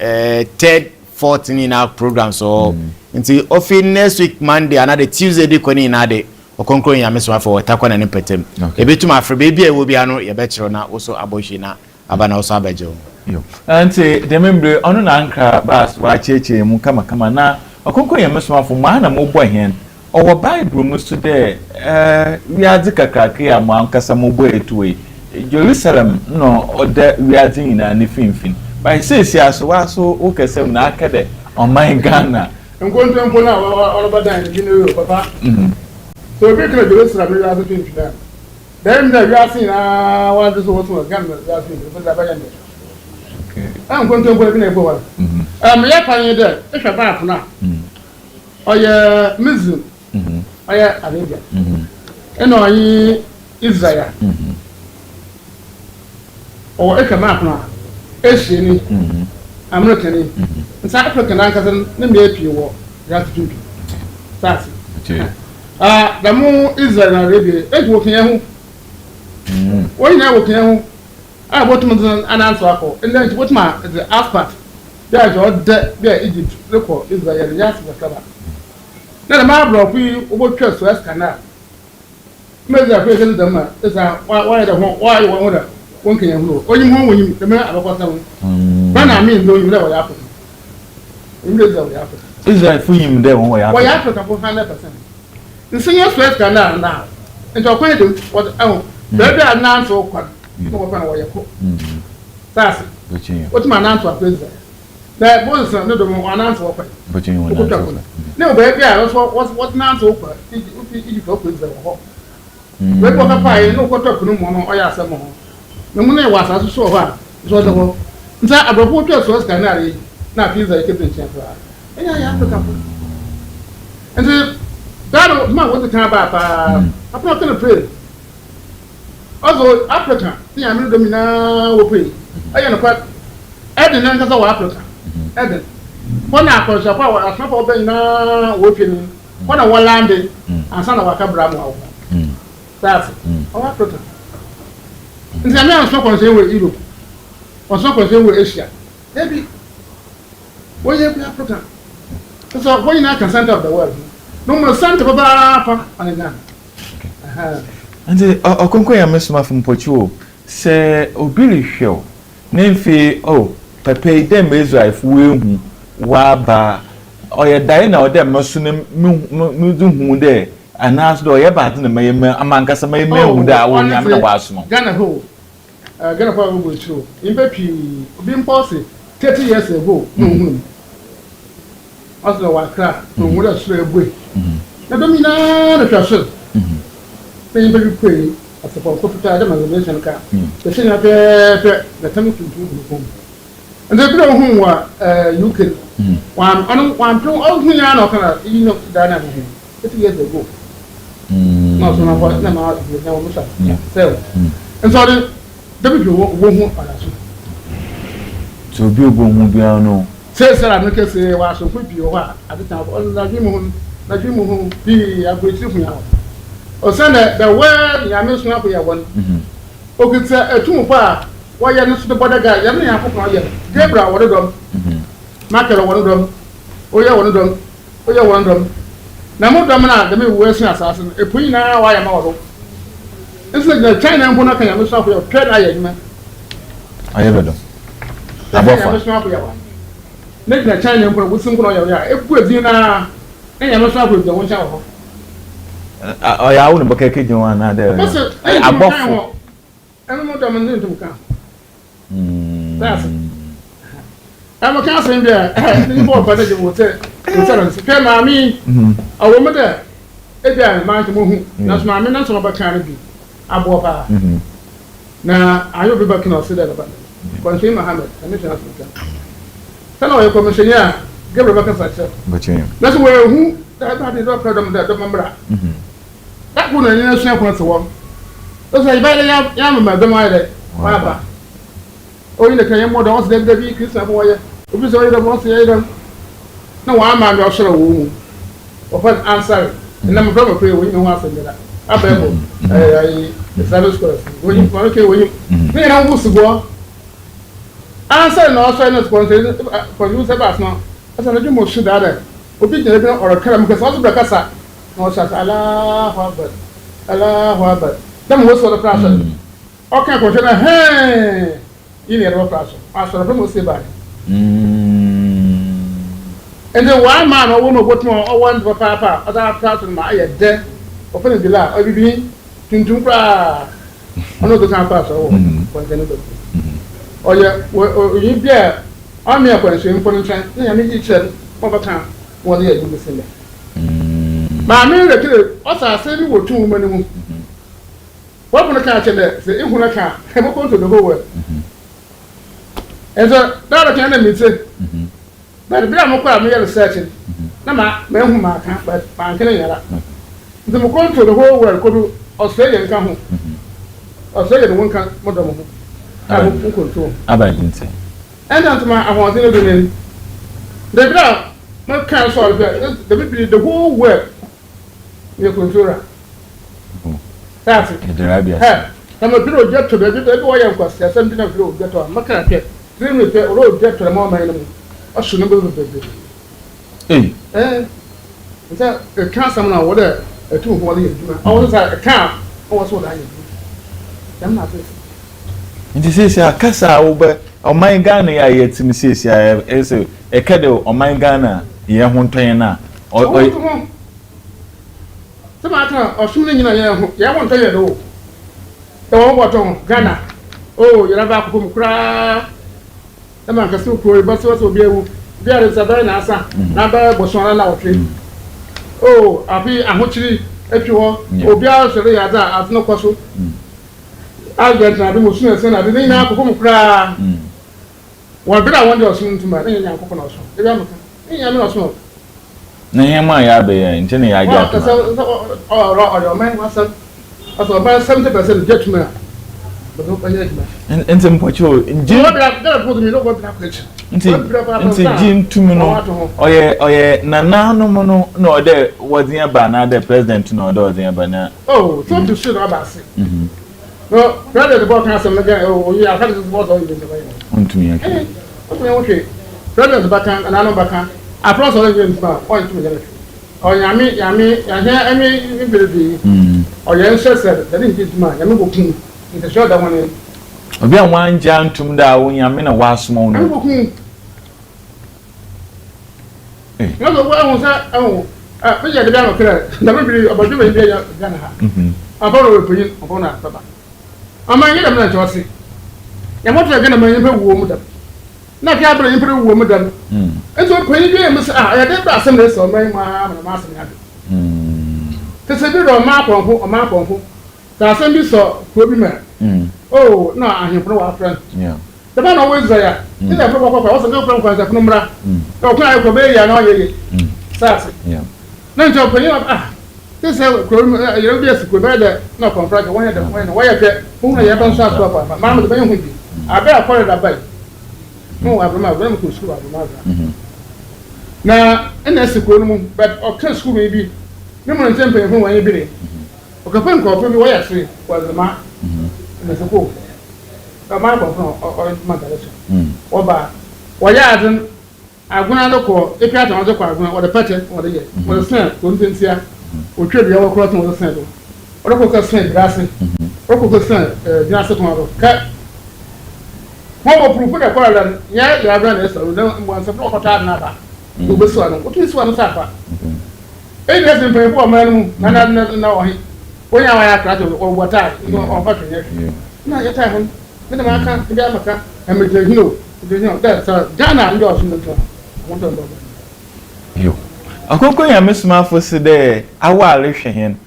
third fourth in our program so until ofi next week Monday another Tuesday the koni na de Ɔkrɔnkrɔnyi Nyame Somafo takwa na ne petem ebetum afre baby e wo bia no ye bekere na wo so aboshi na aba na wo so abeje yo ante de membre ono na anka bas wa cheche mu kama na Ɔkrɔnkrɔnyi Nyame Somafo ma na mo bo hen owo Bible mu so de wi ade kakrake ya mo ankasa mo bo etuwe Jerusalem no oda wi ade ina ne finfin by say aso wa so o kesem na akede on my Ghana nkonto na orobadan ni no papa so be kire Jerusalem wi ade finfin dem da wi ase na wa de so wo Ghana wi ase so da ba yan okay nkonto bi na ebo wa me ya pan de ehwe ba afuna oye Muslim oye Arabia eno yi Israel o ekama afuna Asian American nsa Africa na nkasa na me apie wo ya tutu sasi da mu Israel na Arabia eju okenye ho wo nya okenye ho botum ananso akọ nle botuma the aspect ya jo de be Egypt rekọ Israel ya se kaba na ma bro fi obotwa Suez Canal mezi afi ke ndama esa wa da ho wa yi wo da wonken ya hu onyi ho wonyi de me abakwata ho bana mi ndo yim le wa ya Africa imle za wa ya Africa Israel fu yim de won wa ya Africa for 100%. Nsinye Suez Canal na nto kwa de what bebe ananso kwa ko fa na wa yako sasa otima ananso president da bonsa no do mo ananso kwa bochin wona no bebe a what nanso kwa iji ko president ho we ko ka pa no ko to kunu mo no oya asem ho na mu na wa asaso so ho a so do ho nta abrofo to so Canal yi na pizza ekete chen fa ya Africa po and that man want to come back I'm not going to pray also Africa the American domina will pray I know quite Eden and South Africa Eden one across the power as not for na working one a land and son of a cabra that's Africa and the Americans not concerned with Europe or not concerned with Asia maybe where you Africa so when you not concerned of the world no more Santa Baba Ghana. And Ɔkrɔnkrɔnyi Nyame Somafo mpochiwo se obiri hwew nemfi pepe dem Israel fu ehu wa ba oye dai na odem no so mu du hu de anas do ye ba de na mayem amankasa mayem hu da wo Nyame na wa so Ghana ho Ghana fa wo bochiwo imbe pi obi mpose 30 years ago no hu also wakra no mu da so egwe na domina na hwaso tem be pray at the computer dem reservation ka the thing na the time to do and they don't who wa UK one pro all who ya no kana you know that na who 30 years ago no so na what na ma na wo musa so and so the be wo hu ala so bi ogo hu bia no say no ke say wa so fu bi ho a at the time na dwi mu hu bi agretiri hu ya o say the way Nyame Somafo ya won o kitsa etum pa wa ya no so the border guy ya na akoko ya Gabriel wo dom Michael wo dom o ya wo dom na mo dom na de me wo asu asase no epunyi na wa ya ma wo nso na China mpo na kan Nyame Somafo ya trade aye nyima aye bedo abofa Nyame Somafo ya wa na China mpo wo sin ko ya ebu edi na Nyame Somafo de won cha wo ya wo no bokeke jin na de abofo eno mo dom ne ntum ka that's I'm a cancer in there. You bought by the water. Insurance. Pay mammy. A woman there. Ebi man to move. That's my men so about can be. Abopa. Na ayo be back no say that about. Konse Mohammed, commission Africa. Tell you commissioner, give Rebecca success. But that's where who that is not problem that remember. That one in the same point to one. That's why by yam madam I baba. Oh, in the Kenya more than the baby Christian boy. Obi so you want to them. No one man your sure woman. Of an answer. And I'm from a prayer when you want to that. Abebo. I service course. When you okay when you me na wo sugo. Answer no so no for you say pass no. Asa na dimo shi da. Obi je na or kara because also be kasa. No sha Allahu Akbar. Allahu Akbar. Dem wo so the person. Okay ko na hey. You need a person. I saw from say bye. And then one man or woman what more or one papa other person my dead. Open the la or be tuntumpa. I know the can pass or you be I'm here for the information. I need each other time. What they do the same. My man, also I said you were too many. What when I catch it? Say, if I can't, I'm going to the whole world. And so that can I say, but the black more me researching. No, my whom I can't, but I'm killing it. The more to the whole world could Australian come home. Australia one can model. I will control. I didn't say. And that's my I want to do. The black not can't solve that. The whole world. You control. That's it. The Arabia. I'm a bit of jet to the way I'm question. Something of you get on. Maca, dream with the road jet to the moment. I should never be baby. Is that a car someone or whatever? A 2 volume. I was a car. What's what I do? I'm not this. And this is a casa over on my Ghana. I yet to me says, as a cadeau on my Ghana. Yeah, one trainer. Or the matter of shooting in a year, I won't tell you. The one what on Ghana. Oh, you're about to cry. The man can still cry, but also be able. There is a very nice number was one out. Oh, I'll be a muchly if you want. Oh, be out to the other as no possible. I'll get the most soon as I didn't have to come cry. What did I want you soon to my young coconut? I'm not sure. Nay, my abbey, and Jenny, I got your man was about 70% judgment. But no and some what you in Jim put me over black. Into Jim 2 minutes. Oh, yeah, Nana, no, there was near Banner, the president, no, there was near Banner. Oh, so to shoot about it. No, rather the book has some again. Oh, yeah, I had this was all in the way. To me, okay. Rather the backhand and I know backhand. I promise you point to me. Oh, Yami, I mean, baby. Or your ancestor, that is mine. I'm looking. It's a short one. I'll be a one jam to me that when you're in a wash moan. I'm looking. No, where was that? Oh, I think the Democrat. Never be about doing the I borrow a opinion upon that, Papa. I'm a young man to see. And what you're going to make a woman. Not having a woman done. And so, when you do, I did that some days on my mom and a master. To say, a map on who. That's when you saw Kobe. Oh, no, I have no friend. Yeah. The man always there. Did I also no problem with the number? No, I obey and all ye. Sassy. Yeah. No, job for you. This is you'll be a secret better. No, confront one of them when I get whom I haven't shot up. My mamma, the man with you. I better call it a bite. No, I remember them to school. Now, and that's the good, but of school maybe. No one temper whom I be. Okay, phone call for me. Why I say was the man. And there's a cool. A man or mother. Or by why I went out call if you had another car or the pattern or the year. Or the snap, couldn't see her. Or trade the other crossing with the sand. Or a cook sand grassy. Or cook sand, grass tomorrow. Cut. What will prove a quarrel? Yeah, you have done this. Once a block of another. You will swallow. What is one supper? It doesn't pay for a man, and I never know him. When I have to or what I or what you know, your time. Then I can't be a and we know that's Ghana and yours in the want to you. Ɔkrɔnkrɔnyi Somafo se de awale hwe hen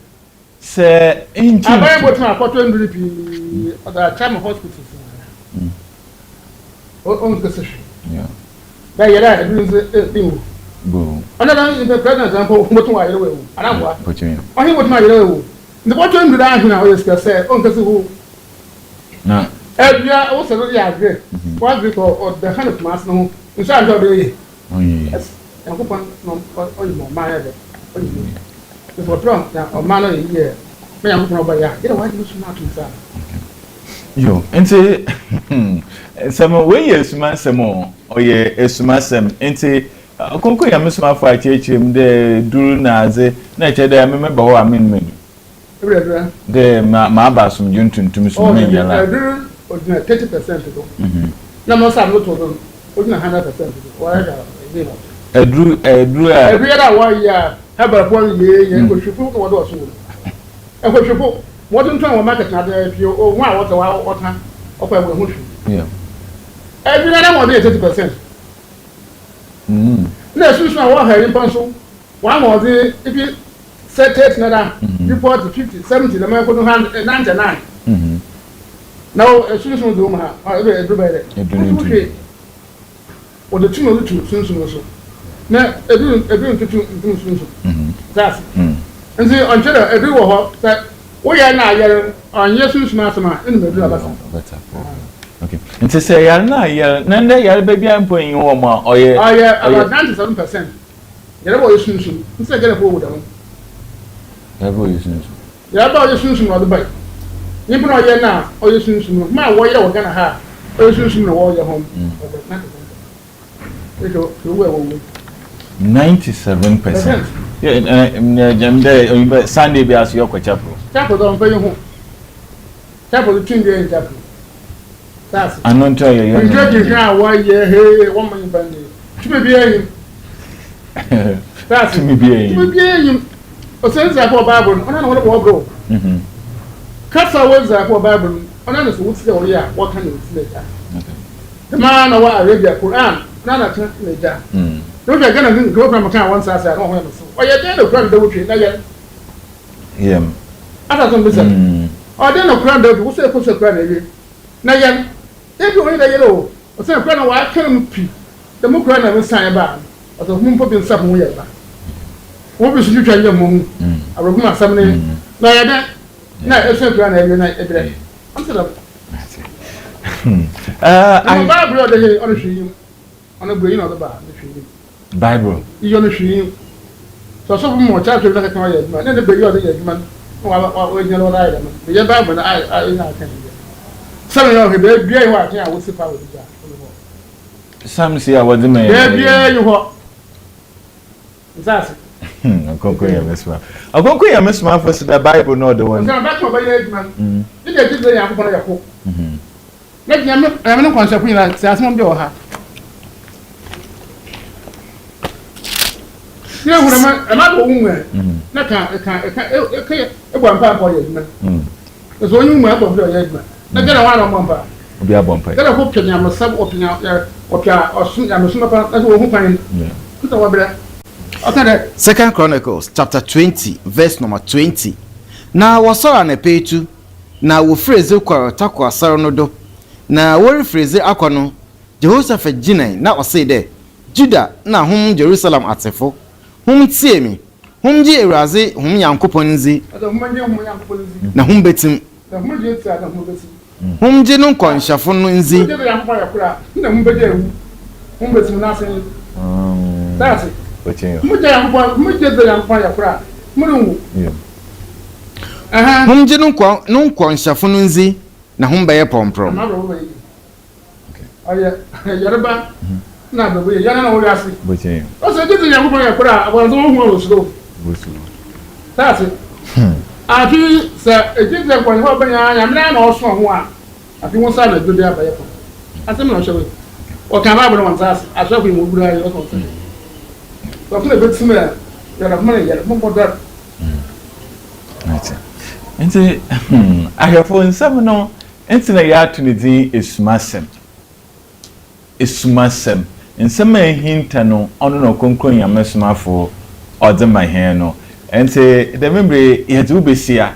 se inji abaye botu akoto nduri pi oda time hospital on kese yeah ba yera edu nse ewo bo ona na the president ampo botu wa yera wewo anabwa pochimi ohi botu wa yera wewo ndi botu nduri ahuna o yeska se on kese hu na ebia o se no ya agre wa agre ko the hand of mass no nso anjo de ye oyi yankopɔn no ɔyɛ mɔ ɔman yɛ dɛ ɔyɛ mɔ ìfɔtɔn na ɔman no yɛ yɛ mɛ yankopɔn ɔbɛ yɛ a yɛrɛ wáyé no suma ato nsa. yo nti sɛm wɔyɛ esuma nsɛm ɔyɛ esuma nsɛm nti Ɔkrɔnkrɔnyi Somafo akyerɛkyerɛ mu dɛ duru na adze na ɛkyɛ dɛ mɛmɛba hɔ a mɛnumɛdu dɛ ma aba asomdwe ntuntum so mɛnyala duru ɔgyina 30% do na mɔ sa no to do ɔgyina 100% do wɔyɛ da ɛdi na edru yɛda wɔ yɛ a ɛbɛrɛpɔ yɛ yɛ nkɔhwefo wɔde ɔso wɔ ɛkɔhwefo wɔde ntɔn wɔ market na de pio ohun a wɔtɛ wɔta ɔkɔ ɛwɔ ho hwi ɛbi na wɔde yɛ 30% na esusu a wɔ ha yi mpa nso wɔn a wɔde ebi sɛ 30 na da report 50 70 na mɛ kodo 99 na esusu do mu ha ebe edu bɛyɛ dɛ wɔde tu na ɔde tu sunsun so na ebi ntutu nsunsun zaasi nti ɔnkyerɛ ebi wɔ hɔ sɛ woyɛ na ayɛrɛ ɔnyɛ sunsun asɛm a ɛnum ebi abasa. Okay. Nti sɛ yare na ayɛrɛ na ndɛ yare baabi a mpo yi wɔ mu a ɔyɛ about 97% yɛrɛ bɛ ɔyɛ sunsun nti sɛ gɛrɛ fo wo da ho. Yare bɛ ɔyɛ sunsun. Yare bɛ ɔyɛ sunsun na ɔde ba yi nipa na ɔyɛ na ɔyɛ sunsun no maa wɔyɛ wɔ Ghana ha ɔyɛ sunsun na wɔyɛ hɔ 97%. Yeah, Sunday be as your chapel. Chapel don't pay you. Chapel between the chapel. That's. I don't tell you. You judge now why you hey 1 million band. To be him. That's to me be him. O sense that for Bible, I don't know what to go. Cats are words that for Bible. I don't know what's the way. What kind of later? The man of what I read the Quran. Nana tena leja. Don't you gonna go from account once I don't want to. Oh, you're there to grant the witch. Yeah. I don't listen. Oh, then no crown, what's a push a crown again? Nayan, if you read a yellow, or say a crown of white can pee. The more crown of a sign about, or the moon put in some way. What was you try your moon? I will not summon. No, I don't. No, it's a crown every night, every day. I'm Bible on the stream. On the brain of the bar, the Bible. You on the stream. So some more chapter like a car, man. Then the baby of the man. Oh, I know that. The Bible, I can. Some of the baby, I would sit out with that. Some say I was the man. Yeah, you what? That's it. Ɔkrɔnkrɔnyi Somafo said the Bible not the one. I'm back to my age, man. Did you do the young for let me I'm not conscious that says some of her. Yeah, when I'm a woman, I can't one part for you, man. There's one you might have your head, man. I get a one on bumper. Be a bumper. Get a hook to them, a sub opening out there, or soon I'm a super, that's what who find. Put over there. 2 Chronicles chapter 20 verse number 20. Na wasora na petu na wo phrase kwa takwa asaro no do. Na wo phrase akwa no Jehoshaphat ginan na o say de Juda na hum Jerusalem atefo hum tie mi hum ji ewraze hum yankopon nzi na hum betim hum ji no kwanhyafo no nzi that's it. Hum je no kwanhyafo no nzi na hum beye pomprom Yoruba na be we yana na wo yasi boche o se tete yan ko ya kura abon so hu o slow that's it afi se ejide ko ho banya ya mna na o so ho a afi won sa na jode abaye ko asem na showe o kan ba bo won sa aso ko mo gura ya o so so funa be tsime ya na mo ya mo bodar nti ahefo nsem no nti na ya to ne din esumasem nsem a hinta no ono no Ɔkrɔnkrɔnyi Somafo ɔdze ma hɛn no nti the membre yɛdze wo besia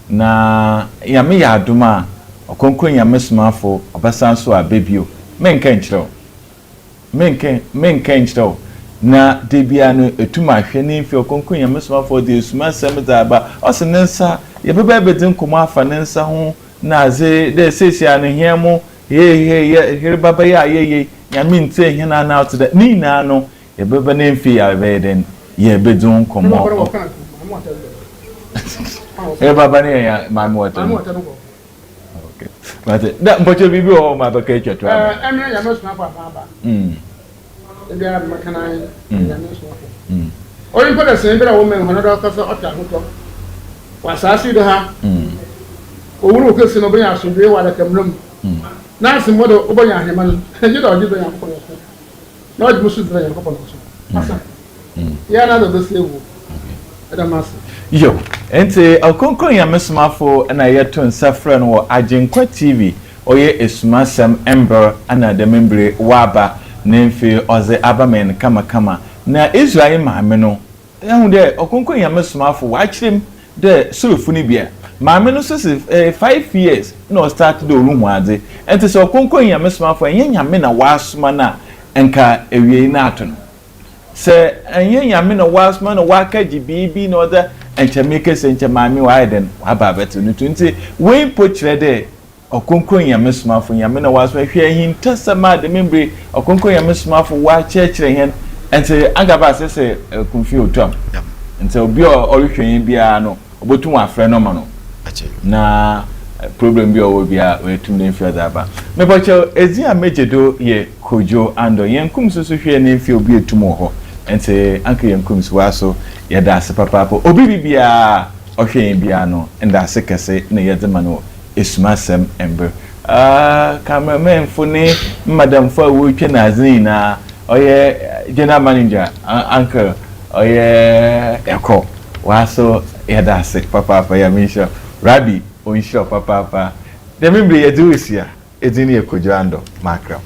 na Nyame yɛ adom a ɔkronkron Nyame somafo ɔbɛsan so abɛbio menka nkyerɛw na debia no etum ahwɛ ne mfi ɔkronkron Nyame somafo de esuma asɛm dze aba ɔse ne nsa yɛbɛbɛ bɛdzi nkɔmɔ afa ne nsa ho na adze de sesia no hɛn mo here baba ya ye Nyame ntie hɛn na out da ni na no yɛbɛbɛ ne mfi abɛyɛ den yɛbɛdzi nkɔmɔ baba ne ya maame wata okay but da mpocho bibi o ma baka etwa Nyame somafo aba ebi a makana Nyame somafo oyin pɛ sɛ bi na wo men hono da kasa ɔta hotɔ wasasi do ha owuru okesi no benya asodwe wa da kamram na asimo do obonya ahema no je da oje do yakɔ no na oje musu dra yakɔ no so asa ya na do sewu ada mas yo ente ɔkronkron Nyame somafo na yɛto nsafrɛ no wɔ Agyenkwa TV ɔyɛ esumasɛm ember ana da membre waba ne mfe ɔze abamen kama na Israel maame no ehu de ɔkronkron Nyame somafo wakyerem de sorofu ni bia maame no so 5 years na start do olu ade ente so ɔkronkron Nyame somafo enye Nyame na wasoma na enka ewie na ato no se enye Nyame na wasoma na waka gibibi na oda enchemeke se enchemame waiden waba beto no nti we pokyerɛ de ɔkronkron Nyame somafo Nyame na wasoma hwɛ hintasama de membre ɔkronkron Nyame somafo wa kyerɛkyerɛ hen ente agaba se kumfi otom ente obi ɔrehwɛ yin bia no obotum afrɛ no ma no na problem bi owo bia wetum ne mfi adaba me boche ezi a mejedo ye kojo ando yenkum so hwɛ ne mfi obi etum ho ente anka yenkum so aso yɛda ase papa obi bibia ɔhwɛ yin bia no nda ase kɛse na yɛdze ma no esumasɛm ember cameraman fo ne madam fo wo twa na azin na ɔyɛ general manager uncle ɔyɛ ɛkɔ waso yɛda ase papa ya misha Rabbi on show papa de membre yedusia edini ekojo ando makram